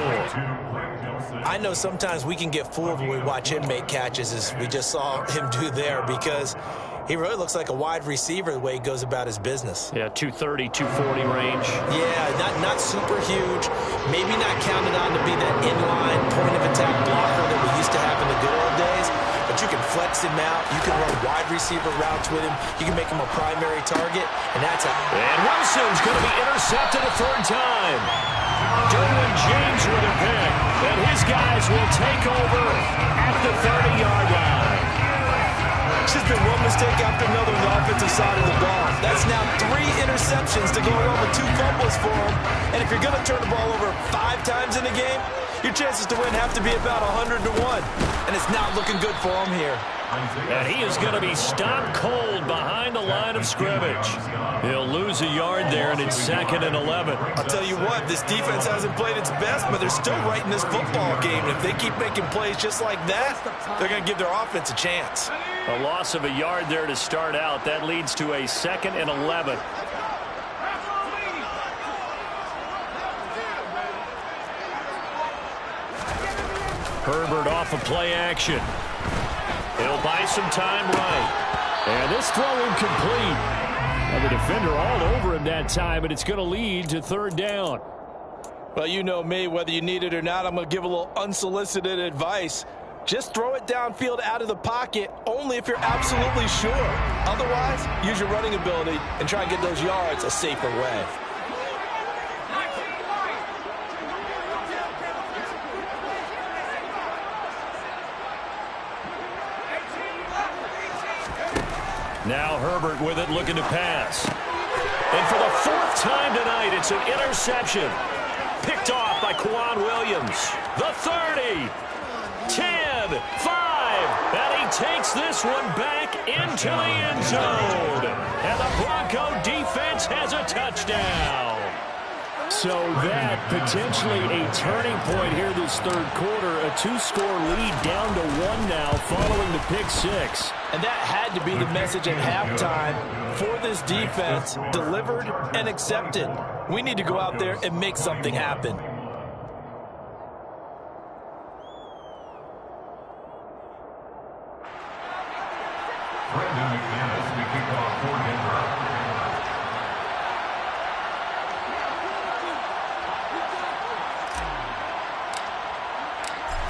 Speaker 3: I know sometimes we can get fooled when we watch him make catches, as we just saw him do there, because he really looks like a wide receiver the way he goes about his business.
Speaker 2: Yeah, 230, 240 range.
Speaker 3: Yeah, not super huge. Maybe not counted on to be that inline point-of-attack blocker that we used to have in the good old days. But you can flex him out. You can run wide receiver routes with him. You can make him a primary target, and that's how.
Speaker 2: And Wilson's going to be intercepted a 3rd time. Derwin James with a pick, and his guys will take over at the 30-yard line.
Speaker 3: It's just been one mistake after another on the offensive side of the ball. That's now 3 interceptions to go along with 2 fumbles for him. And if you're going to turn the ball over 5 times in a game, your chances to win have to be about 100 to 1. And it's not looking good for him here.
Speaker 2: And he is going to be stopped cold behind the line of scrimmage. He'll lose a yard there, and it's 2nd and 11.
Speaker 3: I'll tell you what, this defense hasn't played its best, but they're still right in this football game. And if they keep making plays just like that, they're going to give their offense a chance.
Speaker 2: A loss of a yard there to start out. That leads to a 2nd and 11. Herbert off of play action. He'll buy some time right. And this throw incomplete. And the defender all over him that time, and it's going to lead to 3rd down.
Speaker 3: Well, you know me, whether you need it or not, I'm going to give a little unsolicited advice. Just throw it downfield out of the pocket only if you're absolutely sure. Otherwise, use your running ability and try and get those yards a safer way.
Speaker 2: Now Herbert with it, looking to pass. And for the 4th time tonight, it's an interception. Picked off by Quan Williams. The 30, 10, 5. And he takes this one back into the end zone. And the Bronco defense has a touchdown. So that potentially a turning point here this 3rd quarter. A 2-score lead down to 1 now following the pick 6.
Speaker 3: And that had to be the message at halftime for this defense. Delivered and accepted. We need to go out there and make something happen.
Speaker 6: Brandon McManus to kick off for Denver.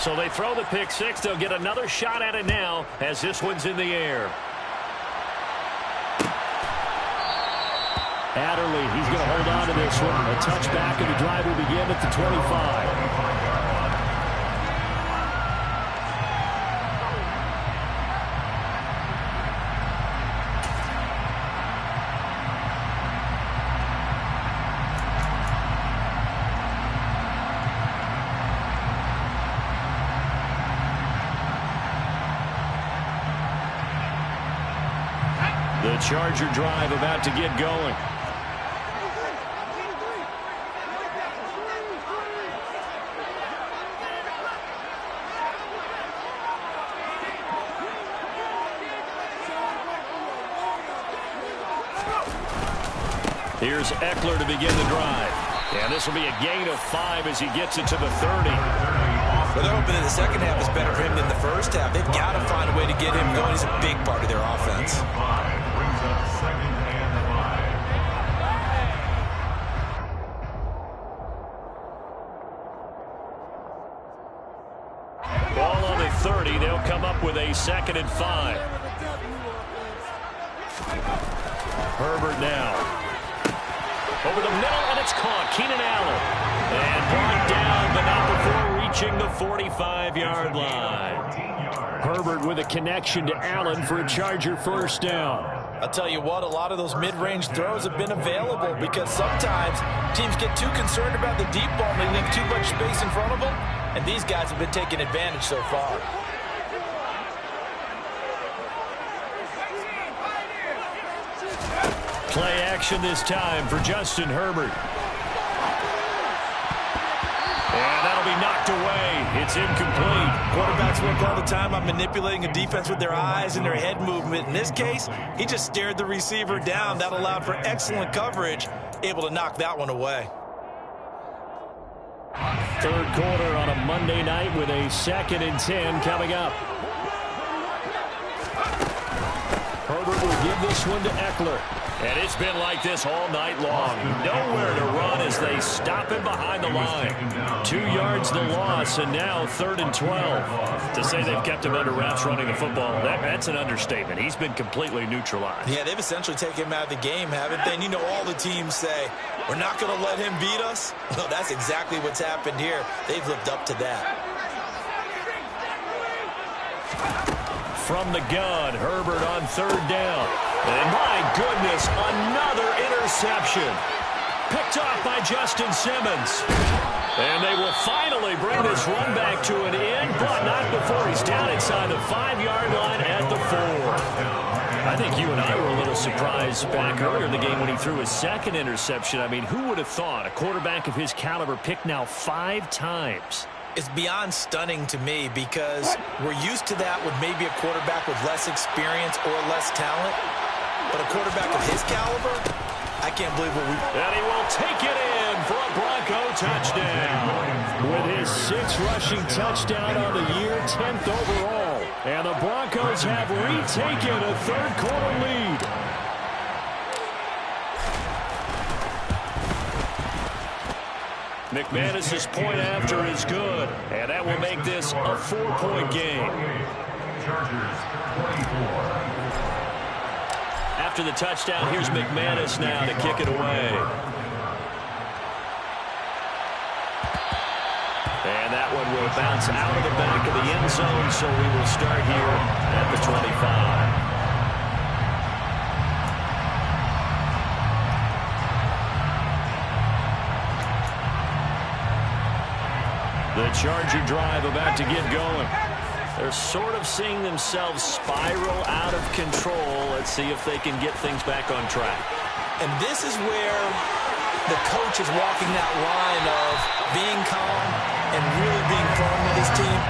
Speaker 2: So they throw the pick 6. They'll get another shot at it now as this one's in the air. Adderley, he's going to hold on to this one. A touchback, and the drive will begin at the 25. The Charger drive about to get going. Here's Eckler to begin the drive. And this will be a gain of 5 as he gets it to the 30.
Speaker 3: Well, they're hoping that the second half is better for him than the first half. They've got to find a way to get him going. He's a big part of their offense.
Speaker 6: Brings up 2nd and 5.
Speaker 2: Ball on the 30. They'll come up with a 2nd and 5. Herbert now. Over the middle, and it's caught. Keenan Allen. And brought down, but not before reaching the 45-yard line. Herbert with a connection to Allen for a Charger first down.
Speaker 3: I'll tell you what, a lot of those mid-range throws have been available because sometimes teams get too concerned about the deep ball and they leave too much space in front of them, and these guys have been taking advantage so far.
Speaker 2: Play action this time for Justin Herbert. And that'll be knocked away. It's incomplete.
Speaker 3: Quarterbacks work all the time on manipulating a defense with their eyes and their head movement. In this case, he just stared the receiver down. That allowed for excellent coverage, able to knock that one away.
Speaker 2: Third quarter on a Monday night with a 2nd and 10 coming up. Herbert will give this one to Eckler. And it's been like this all night long. Nowhere to run as they stop him behind the line. 2 yards the loss, and now 3rd and 12. To say they've kept him under wraps running the football, that's an understatement. He's been completely neutralized.
Speaker 3: Yeah, they've essentially taken him out of the game, haven't they? And you know all the teams say, we're not going to let him beat us. Well, that's exactly what's happened here. They've lived up to that.
Speaker 2: From the gun, Herbert on 3rd down. And my goodness, another interception. Picked off by Justin Simmons. And they will finally bring this run back to an end, but not before he's down inside the 5-yard line at the 4. I think you and I were a little surprised back earlier in the game when he threw his 2nd interception. I mean, who would have thought a quarterback of his caliber picked now 5 times?
Speaker 3: It's beyond stunning to me because we're used to that with maybe a quarterback with less experience or less talent. But a quarterback of his caliber, I can't believe what we...
Speaker 2: And he will take it in for a Bronco touchdown. With his 6th rushing touchdown on the year, 10th overall. And the Broncos have retaken a 3rd quarter lead. McManus's point after is good, and that will make this a 4-point game.
Speaker 6: Chargers 24.
Speaker 2: After the touchdown, here's McManus now to kick it away. And that one will bounce out of the back of the end zone, so we will start here at the 25. The Charger drive about to get going. They're sort of seeing themselves spiral out of control. Let's see if they can get things back on track.
Speaker 3: And this is where the coach is walking that line of being calm and really being firm with his team.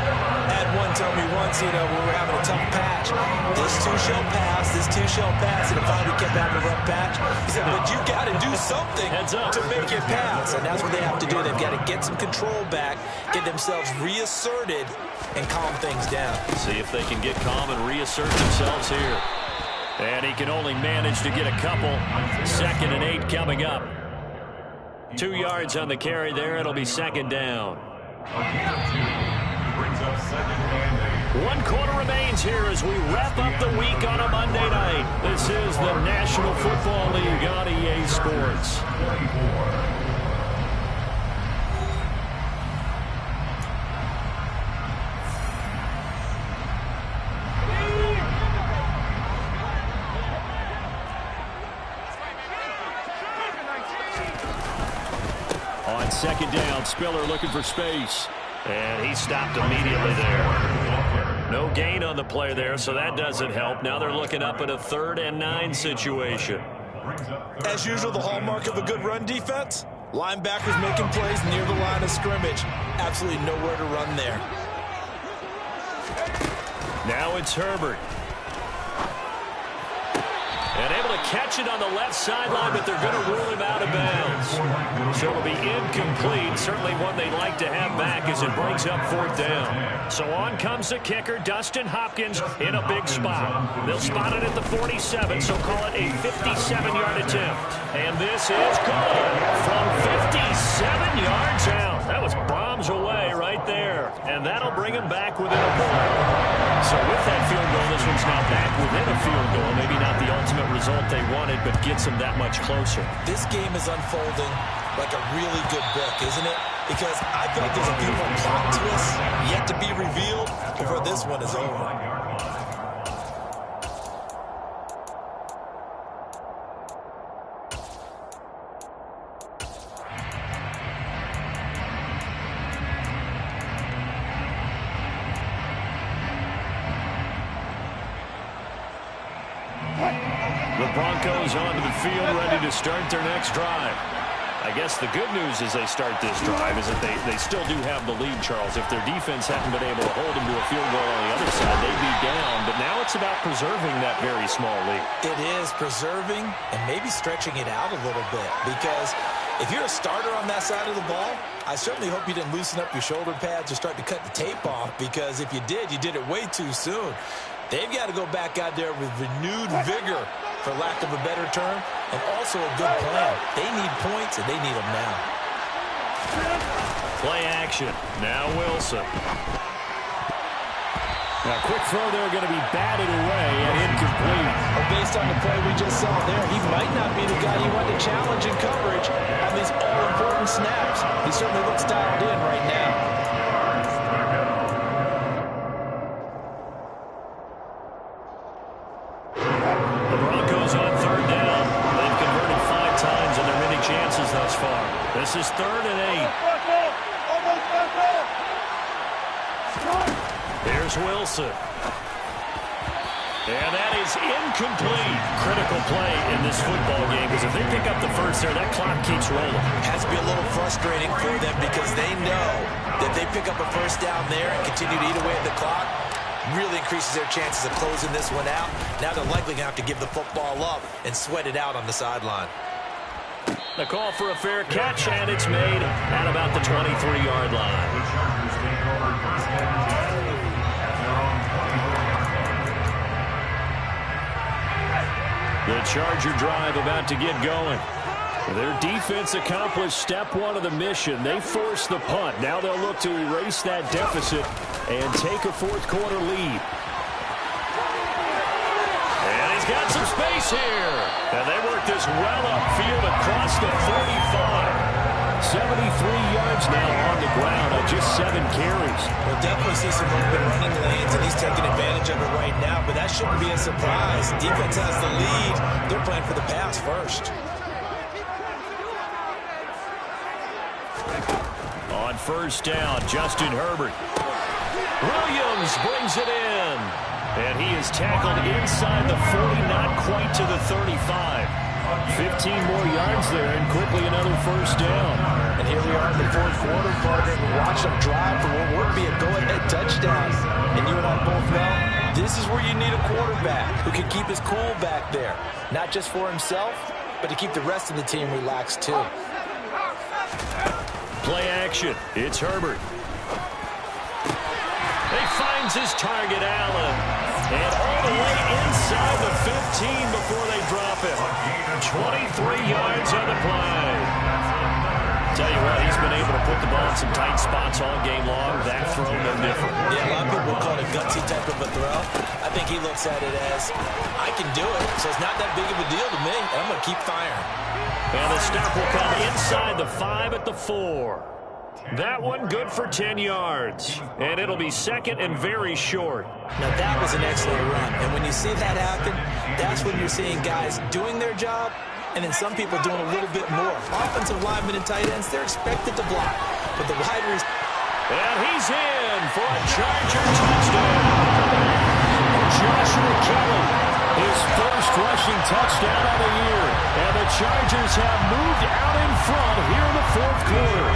Speaker 3: Had one tell me once, you know, when we were having a tough patch, this too shall pass, this too shall pass, and it finally kept having a rough patch. He said, but you got to do something to make it pass, and that's what they have to do. They've got to get some control back, get themselves reasserted, and calm things down.
Speaker 2: See if they can get calm and reassert themselves here. And he can only manage to get a couple. 2nd and 8 coming up. 2 yards on the carry there. It'll be 2nd down.
Speaker 6: A gain of 2 brings up 2nd and 8.
Speaker 2: 1 quarter remains here as we wrap up the week on a Monday night. This is the National Football League on EA Sports. On second down, Spiller looking for space. And he stopped immediately there. No gain on the play there, so that doesn't help. Now they're looking up at a 3rd and 9 situation.
Speaker 4: As usual, the hallmark of a good run defense, linebackers making plays near the line of scrimmage. Absolutely nowhere to run there.
Speaker 2: Now it's Herbert. And able to catch it on the left sideline, but they're going to rule him out of bounds. So it'll be incomplete. Certainly one they'd like to have back as it brings up 4th down. So on comes the kicker, Dustin Hopkins, in a big spot. They'll spot it at the 47, so call it a 57-yard attempt. And this is good from 57 yards out. That was bombs away right there. And that'll bring him back within a point. So with that field goal, this one's now back within a field goal. Maybe not the ultimate result they wanted, but gets them that much closer.
Speaker 3: This game is unfolding like a really good book, isn't it? Because I feel like there's a few more plot twists yet to be revealed before this one is over.
Speaker 2: The Broncos onto the field, ready to start their next drive. I guess the good news as they start this drive is that they still do have the lead, Charles. If their defense hadn't been able to hold them to a field goal on the other side, they'd be down. But now it's about preserving that very small lead.
Speaker 3: It is preserving and maybe stretching it out a little bit. Because if you're a starter on that side of the ball, I certainly hope you didn't loosen up your shoulder pads or start to cut the tape off. Because if you did it way too soon. They've got to go back out there with renewed vigor, for lack of a better term, and also a good plan. They need points, and they need them now.
Speaker 2: Play action. Now Wilson. Now, quick throw there going to be batted away and incomplete.
Speaker 3: Well, based on the play we just saw there, he might not be the guy you want to challenge in coverage on these all-important snaps. He certainly looks dialed in right now.
Speaker 2: Chances thus far. This is 3rd and 8. Here's Wilson. And that is incomplete. Critical play in this football game, because if they pick up the first there, that clock keeps rolling.
Speaker 3: It has to be a little frustrating for them because they know that they pick up a first down there and continue to eat away at the clock, really increases their chances of closing this one out. Now they're likely going to have to give the football up and sweat it out on the sideline.
Speaker 2: The call for a fair catch, and it's made at about the 23-yard line. The Charger drive about to get going. Their defense accomplished step 1 of the mission. They forced the punt. Now they'll look to erase that deficit and take a 4th quarter lead. And he's got some space here. And they work this well upfield across the 45. 73 yards now on the ground on just 7 carries.
Speaker 3: We'll definitely see some open running lanes, and he's taking advantage of it right now, but that shouldn't be a surprise. Defense has the lead. They're playing for the pass first.
Speaker 2: On 1st down, Justin Herbert. Williams brings it in. And he is tackled inside the 40, not quite to the 35. 15 more yards there, and quickly another 1st down.
Speaker 3: And here we are in the 4th quarter, partner. Watch them drive for what would be a go-ahead touchdown. And you and I both know, this is where you need a quarterback who can keep his cool back there. Not just for himself, but to keep the rest of the team relaxed, too.
Speaker 2: Play action. It's Herbert. He finds his target, Allen. And all the way inside the 15 before they drop him. 23 yards on the play. Tell you what, he's been able to put the ball in some tight spots all game long. That throw, no different.
Speaker 3: Yeah, a lot of people call it a gutsy type of a throw. I think he looks at it as, I can do it, so it's not that big of a deal to me, and I'm going to keep firing.
Speaker 2: And the stop will come inside the 5 at the 4. That one good for 10 yards. And it'll be second and very short.
Speaker 3: Now, that was an excellent run. And when you see that happen, that's when you're seeing guys doing their job and then some people doing a little bit more. Offensive linemen and tight ends, they're expected to block. But the wide receivers...
Speaker 2: And he's in for a Charger touchdown. Joshua Kelly, his first rushing touchdown of the year. And the Chargers have moved out in front here in the fourth quarter.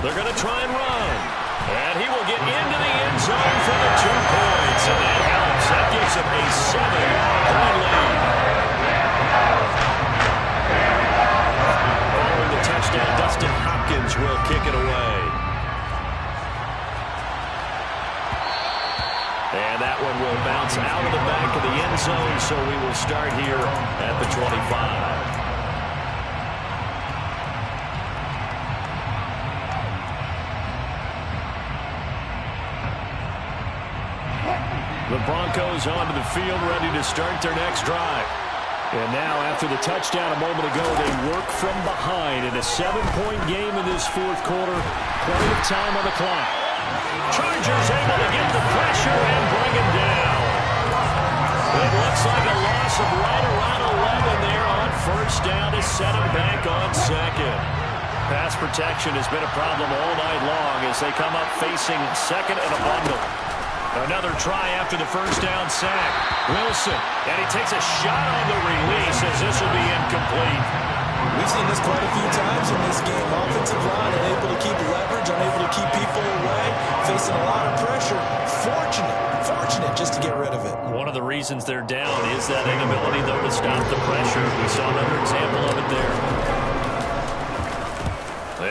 Speaker 2: They're going to try and run. And he will get into the end zone for the 2 points. And that helps. That gives him a 7-point lead. Following the touchdown, Dustin Hopkins will kick it away. And that one will bounce out of the back of the end zone, so we will start here at the 25. The Broncos onto the field, ready to start their next drive. And now, after the touchdown a moment ago, they work from behind in a 7-point game in this fourth quarter. Plenty of time on the clock. Chargers able to get the pressure and bring him down. It looks like a loss of right around 11 there on first down to set him back on second. Pass protection has been a problem all night long as they come up facing second and a bundle. Another try after the first down sack. Wilson, and he takes a shot on the release as this will be incomplete.
Speaker 3: We've seen this quite a few times in this game. Offensive line unable to keep leverage, unable to keep people away, facing a lot of pressure. Fortunate just to get rid of it.
Speaker 2: One of the reasons they're down is that inability, though, to stop the pressure. We saw another example of it there.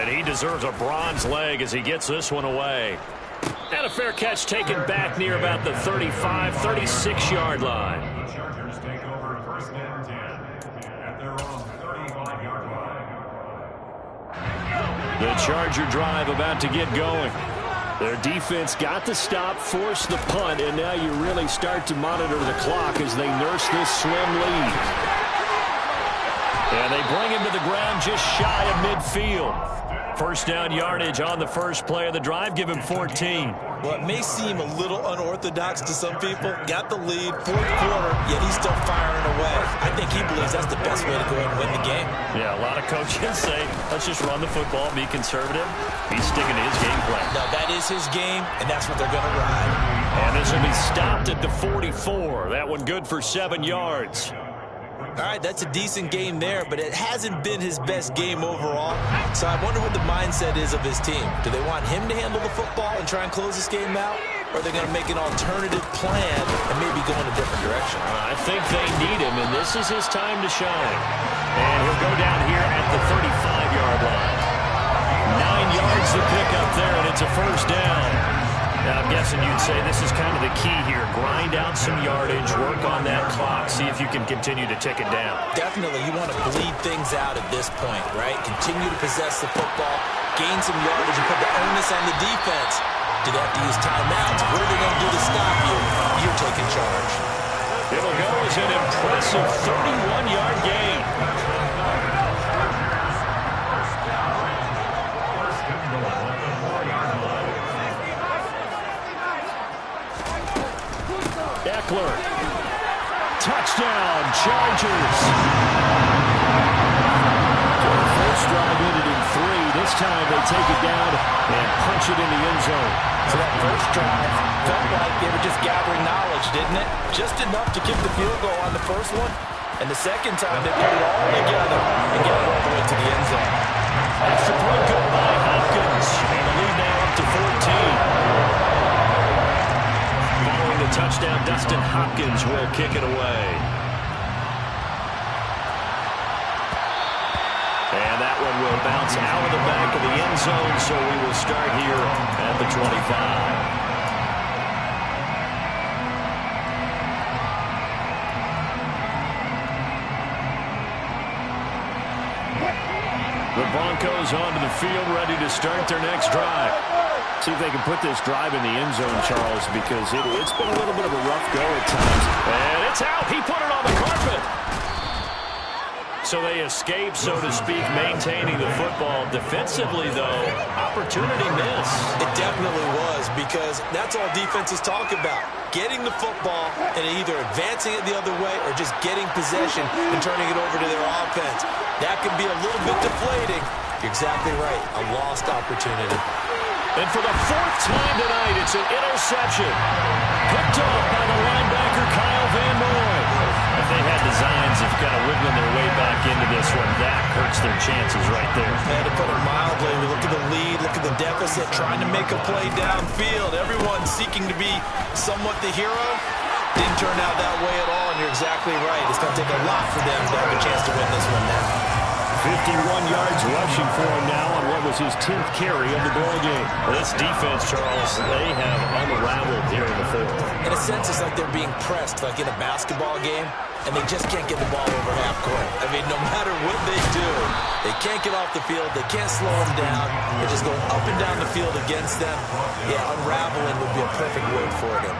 Speaker 2: And he deserves a bronze leg as he gets this one away. And a fair catch taken back near about the 35, 36-yard line.
Speaker 6: The Chargers take over first and 10 at their own 35-yard line.
Speaker 2: The Charger drive about to get going. Their defense got the stop, forced the punt, and now you really start to monitor the clock as they nurse this slim lead. And they bring him to the ground just shy of midfield. First down yardage on the first play of the drive. Give him 14.
Speaker 3: Well, it may seem a little unorthodox to some people. Got the lead, fourth quarter, yet he's still firing away. I think he believes that's the best way to go ahead and win the game.
Speaker 2: Yeah, a lot of coaches say, let's just run the football, be conservative. He's sticking to his game plan.
Speaker 3: No, that is his game, and that's what they're going to ride.
Speaker 2: And this will be stopped at the 44. That one good for 7 yards.
Speaker 3: All right, that's a decent game there, but it hasn't been his best game overall. So I wonder what the mindset is of his team. Do they want him to handle the football and try and close this game out? Or are they going to make an alternative plan and maybe go in a different direction?
Speaker 2: I think they need him, and this is his time to shine. And he'll go down here at the 35-yard line. 9 yards to pick up there, and it's a first down. Now, I'm guessing you'd say this is kind of the key here. Grind out some yardage, work on that clock, see if you can continue to tick it down.
Speaker 3: Definitely, you want to bleed things out at this point, right? Continue to possess the football, gain some yardage, and put the onus on the defense. Do they have to use timeouts? What are they going to do to stop you? You're taking charge.
Speaker 2: It'll go as an impressive 31-yard gain. Eckler. Touchdown, Chargers. The first drive ended in 3. This time they take it down and punch it in the end zone.
Speaker 3: So that first drive felt like they were just gathering knowledge, didn't it? Just enough to kick the field goal on the first one. And the second time they put it all together and get it all the way to the end zone.
Speaker 2: Extra point good by Hopkins. And the lead now up to 14. Following the touchdown, Dustin Hopkins will kick it away. And that one will bounce out of the back of the end zone, so we will start here at the 25. The Broncos onto the field, ready to start their next drive. See if they can put this drive in the end zone, Charles, because it's been a little bit of a rough go at times. And it's out. He put it on the carpet. So they escape, so to speak, maintaining the football. Defensively, though, opportunity miss.
Speaker 3: It definitely was, because that's all defenses talk about. Getting the football and either advancing it the other way or just getting possession and turning it over to their offense. That can be a little bit deflating. You're exactly right. A lost opportunity.
Speaker 2: And for the fourth time tonight, it's an interception. Picked off by the linebacker, Kyle Van Noy. If they had designs of kind of wiggling their way back into this one, that hurts their chances right there.
Speaker 3: And to put it mildly, look at the lead, look at the deficit, trying to make a play downfield. Everyone seeking to be somewhat the hero. Didn't turn out that way at all, and you're exactly right. It's going to take a lot for them to have a chance to win this one now.
Speaker 2: 51 yards rushing for him now on what was his 10th carry of the ball game. This defense, Charles, they have unraveled here in the fourth.
Speaker 3: In a sense, it's like they're being pressed, like in a basketball game, and they just can't get the ball over half court. I mean, no matter what they do, they can't get off the field. They can't slow them down. They just go up and down the field against them. Yeah, unraveling would be a perfect word for them.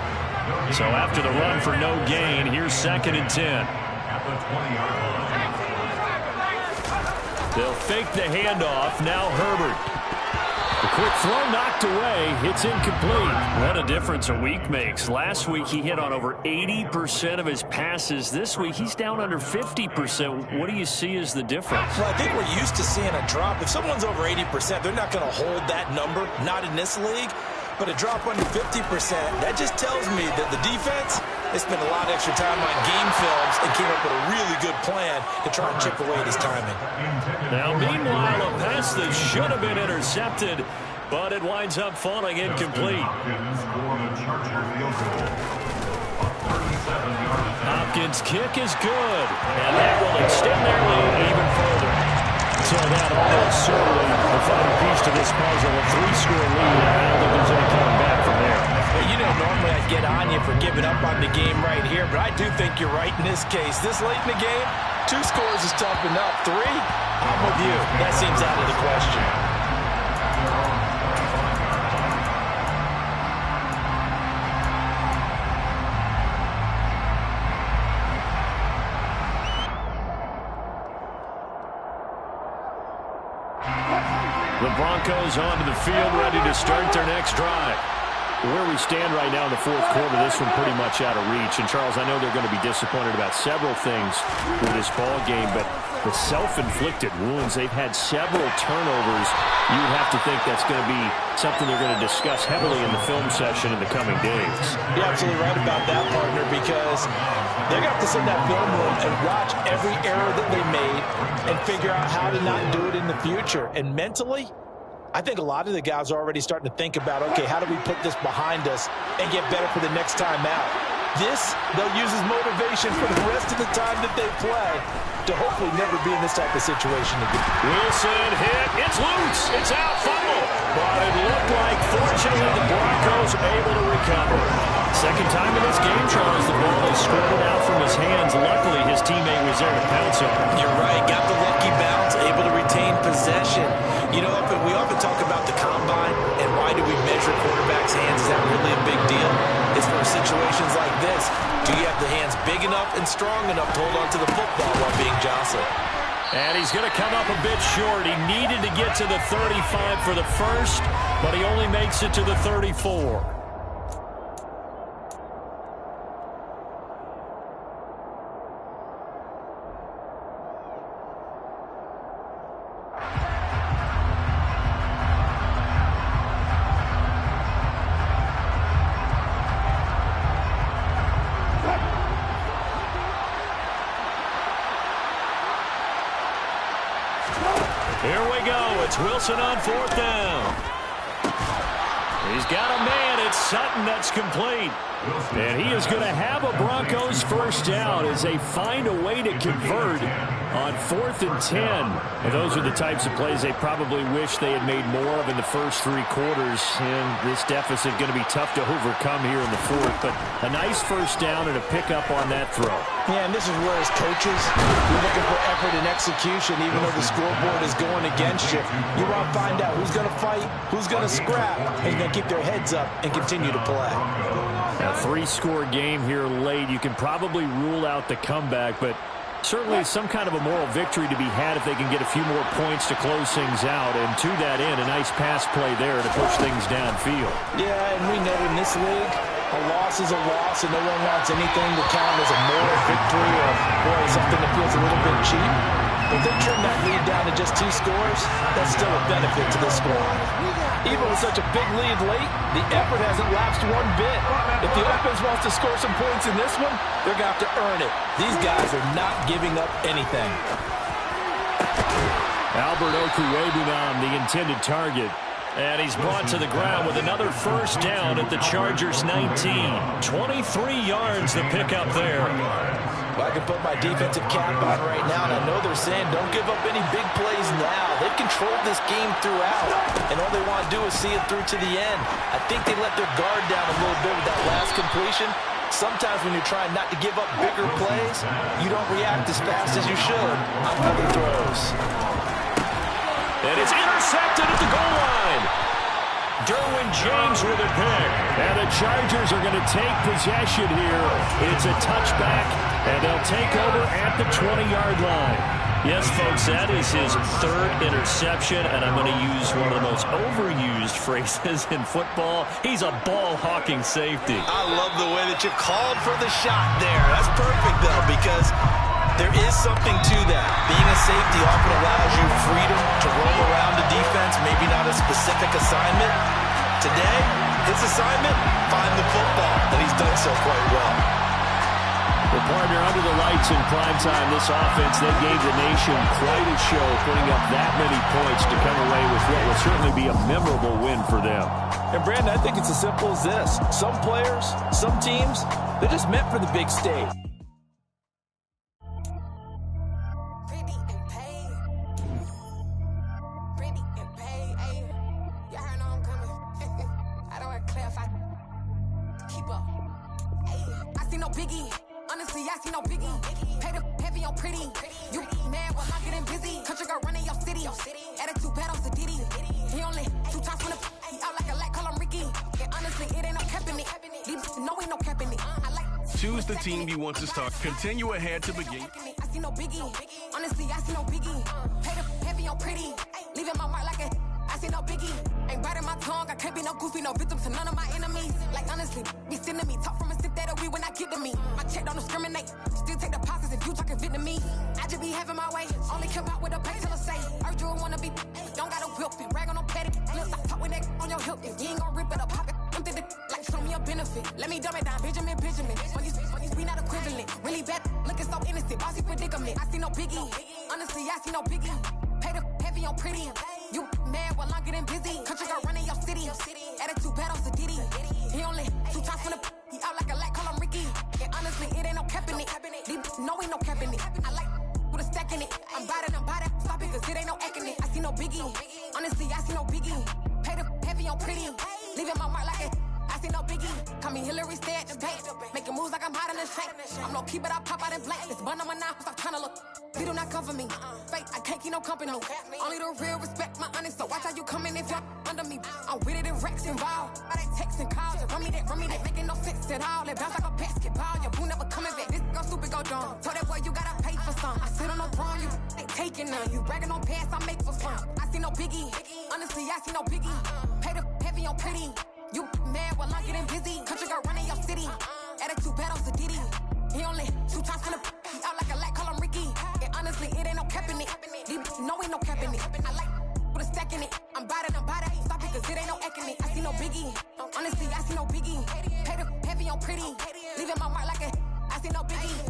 Speaker 2: So after the run for no gain, here's 2nd and 10.
Speaker 6: At the 20-yard line.
Speaker 2: They'll fake the handoff. Now Herbert. The quick throw knocked away. It's incomplete. What a difference a week makes. Last week he hit on over 80% of his passes. This week he's down under 50%. What do you see as the difference?
Speaker 3: Well, I think we're used to seeing a drop. If someone's over 80%, they're not going to hold that number. Not in this league. But a drop under 50%, that just tells me that the defense, they spent a lot of extra time on game films and came up with a really good plan to try and chip away at his timing.
Speaker 2: Now, meanwhile, a pass that should have been intercepted, but it winds up falling incomplete. Hopkins' kick is good, and that will extend their lead even further. So that almost certainly the final piece to this puzzle, a 3-score lead. I don't think there's any coming back from there.
Speaker 3: Well, you know, normally I'd get on you for giving up on the game right here, but I do think you're right in this case. This late in the game, 2 scores is tough enough. 3, I'm with you. That seems out of the question.
Speaker 2: The Broncos onto the field, ready to start their next drive. Where we stand right now in the fourth quarter, this one pretty much out of reach. And, Charles, I know they're going to be disappointed about several things with this ball game, but the self-inflicted wounds, they've had several turnovers. You would have to think that's going to be something they're going to discuss heavily in the film session in the coming days.
Speaker 3: You're absolutely right about that, partner, because they're going to have to sit in that film room and watch every error that they made and figure out how to not do it in the future. And mentally, I think a lot of the guys are already starting to think about, okay, how do we put this behind us and get better for the next time out? This, they'll use as motivation for the rest of the time that they play to hopefully never be in this type of situation again.
Speaker 2: Wilson hit. It's loose. It's out. Fumble. But it looked like, fortunately, the Broncos able to recover. Second time in this game, Charles, the ball is squirted out from his hands. Luckily, his teammate was there to pounce on him.
Speaker 3: You're right. Got the lucky bounce, able to retain possession. You know, we often talk about the combine and why do we measure quarterbacks' hands? Is that really a big deal? It's for situations like this. Do you have the hands big enough and strong enough to hold on to the football while being jostled?
Speaker 2: And he's going to come up a bit short. He needed to get to the 35 for the first, but he only makes it to the 34. Here we go. It's Wilson on 4th down. He's got a man. It's Sutton that's complete. And he is going to have a Broncos first down as they find a way to convert on 4th and 10. And those are the types of plays they probably wish they had made more of in the first 3 quarters. And this deficit going to be tough to overcome here in the 4th. But a nice first down and a pickup on that throw.
Speaker 3: Yeah, and this is where as coaches, you're looking for effort and execution, even though the scoreboard is going against you. You want to find out who's going to fight, who's going to scrap, and who's going to keep their heads up and continue to play.
Speaker 2: A 3-score game here late. You can probably rule out the comeback, but certainly some kind of a moral victory to be had if they can get a few more points to close things out. And to that end, a nice pass play there to push things downfield.
Speaker 3: Yeah, and we know in this league, a loss is a loss, and no one wants anything to count as a moral victory or boy, something that feels a little bit cheap. If they trim that lead down to just 2 scores, that's still a benefit to the squad. Even with such a big lead late, the effort hasn't lapsed one bit. If the offense wants to score some points in this one, they're going to have to earn it. These guys are not giving up anything.
Speaker 2: Albert Okwuegbunam, the intended target. And he's brought to the ground with another first down at the Chargers' 19. 23 yards the pickup there.
Speaker 3: Well, I can put my defensive cap on right now, and I know they're saying don't give up any big plays now. They've controlled this game throughout, and all they want to do is see it through to the end. I think they let their guard down a little bit with that last completion. Sometimes when you're trying not to give up bigger plays, you don't react as fast as you should on other throws.
Speaker 2: And it's intercepted at the goal line. Derwin James with a pick. And the Chargers are going to take possession here. It's a touchback, and they'll take over at the 20-yard line. Yes, folks, that is his 3rd interception, and I'm going to use one of the most overused phrases in football. He's a ball-hawking safety.
Speaker 4: I love the way that you called for the shot there. That's perfect, though, because there is something to that. Being a safety often allows you freedom to roam around the defense, maybe not a specific assignment. Today, his assignment, find the football, and he's done so quite well.
Speaker 2: The partner under the lights in primetime, this offense, they gave the nation quite a show, putting up that many points to come away with what will certainly be a memorable win for them.
Speaker 3: And Brandon, I think it's as simple as this. Some players, some teams, they're just meant for the big stage.
Speaker 7: Choose the team you want to start. Continue ahead to begin.
Speaker 1: I see no biggie. Honestly, I see no biggie. Pay the heavy on pretty. Leaving my mark like a. I see no biggie. Ain't biting my tongue. I can't be no goofy, no victim to none of my enemies. Like honestly, be sending me talk from a sip that we when I get to me. My check don't discriminate. Still take the pauses if you talking Vietnamese. I just be having my way. Only care about what the pay till I say. Urge you wanna be. Don't gotta whip it. Brag on no petty. Let's stop talk with that on your hip. If you ain't gon' rip it up, pop it. Empty the like show me a benefit. Let me dumb it down. Benjamin. We not equivalent. Really bad. Looking so innocent. Bossy predicament. I see no biggie. Honestly, I see no biggie. Pay the heavy on pretty. You mad while I'm getting busy. Country girl running your city. Attitude bad on Sadiddy. He only 2 times from the. He out like a light. Call him Ricky. And honestly, it ain't no cap in it. No, ain't no cap in it. I like with a stack in it. I'm by that. Stop it, cause it ain't no acting it. I see no biggie. Honestly, I see no biggie. Pay the heavy on pretty. Leaving my mark like a. I see no biggie. Call me Hillary, stay at the bank. Making moves like I'm hiding in shank. I'm low key, but I pop out in blank. This bun on my knife, stop trying to look. They do not come for me. Fake, I can't keep no company. Only the real respect my honest. So watch how you coming if you're under me. I'm with it and Rex involved. I they text and calls. Run me that. Making no sense at all. They bounce like a basketball. Your boo never coming back. This go stupid, go dumb. Told that boy you gotta pay for some. I sit on no throne, you ain't taking none. You bragging on pants, I make for fun. I see no biggie. Honestly, I see no biggie. Pay the heavy on pretty. You mad while I'm getting busy. Country girl running your city. Attitude bad on Sadiddy. He only 2 times from the. He out like a light. Call him Ricky. And honestly, it ain't no cap in it. No, ain't no cap in it. I like with a stack in it. I'm by that. Stop it, cause it ain't no acting it. I see no biggie. Honestly, I see no biggie. Pay the heavy on pretty. Leaving my mark like a. I see no biggie.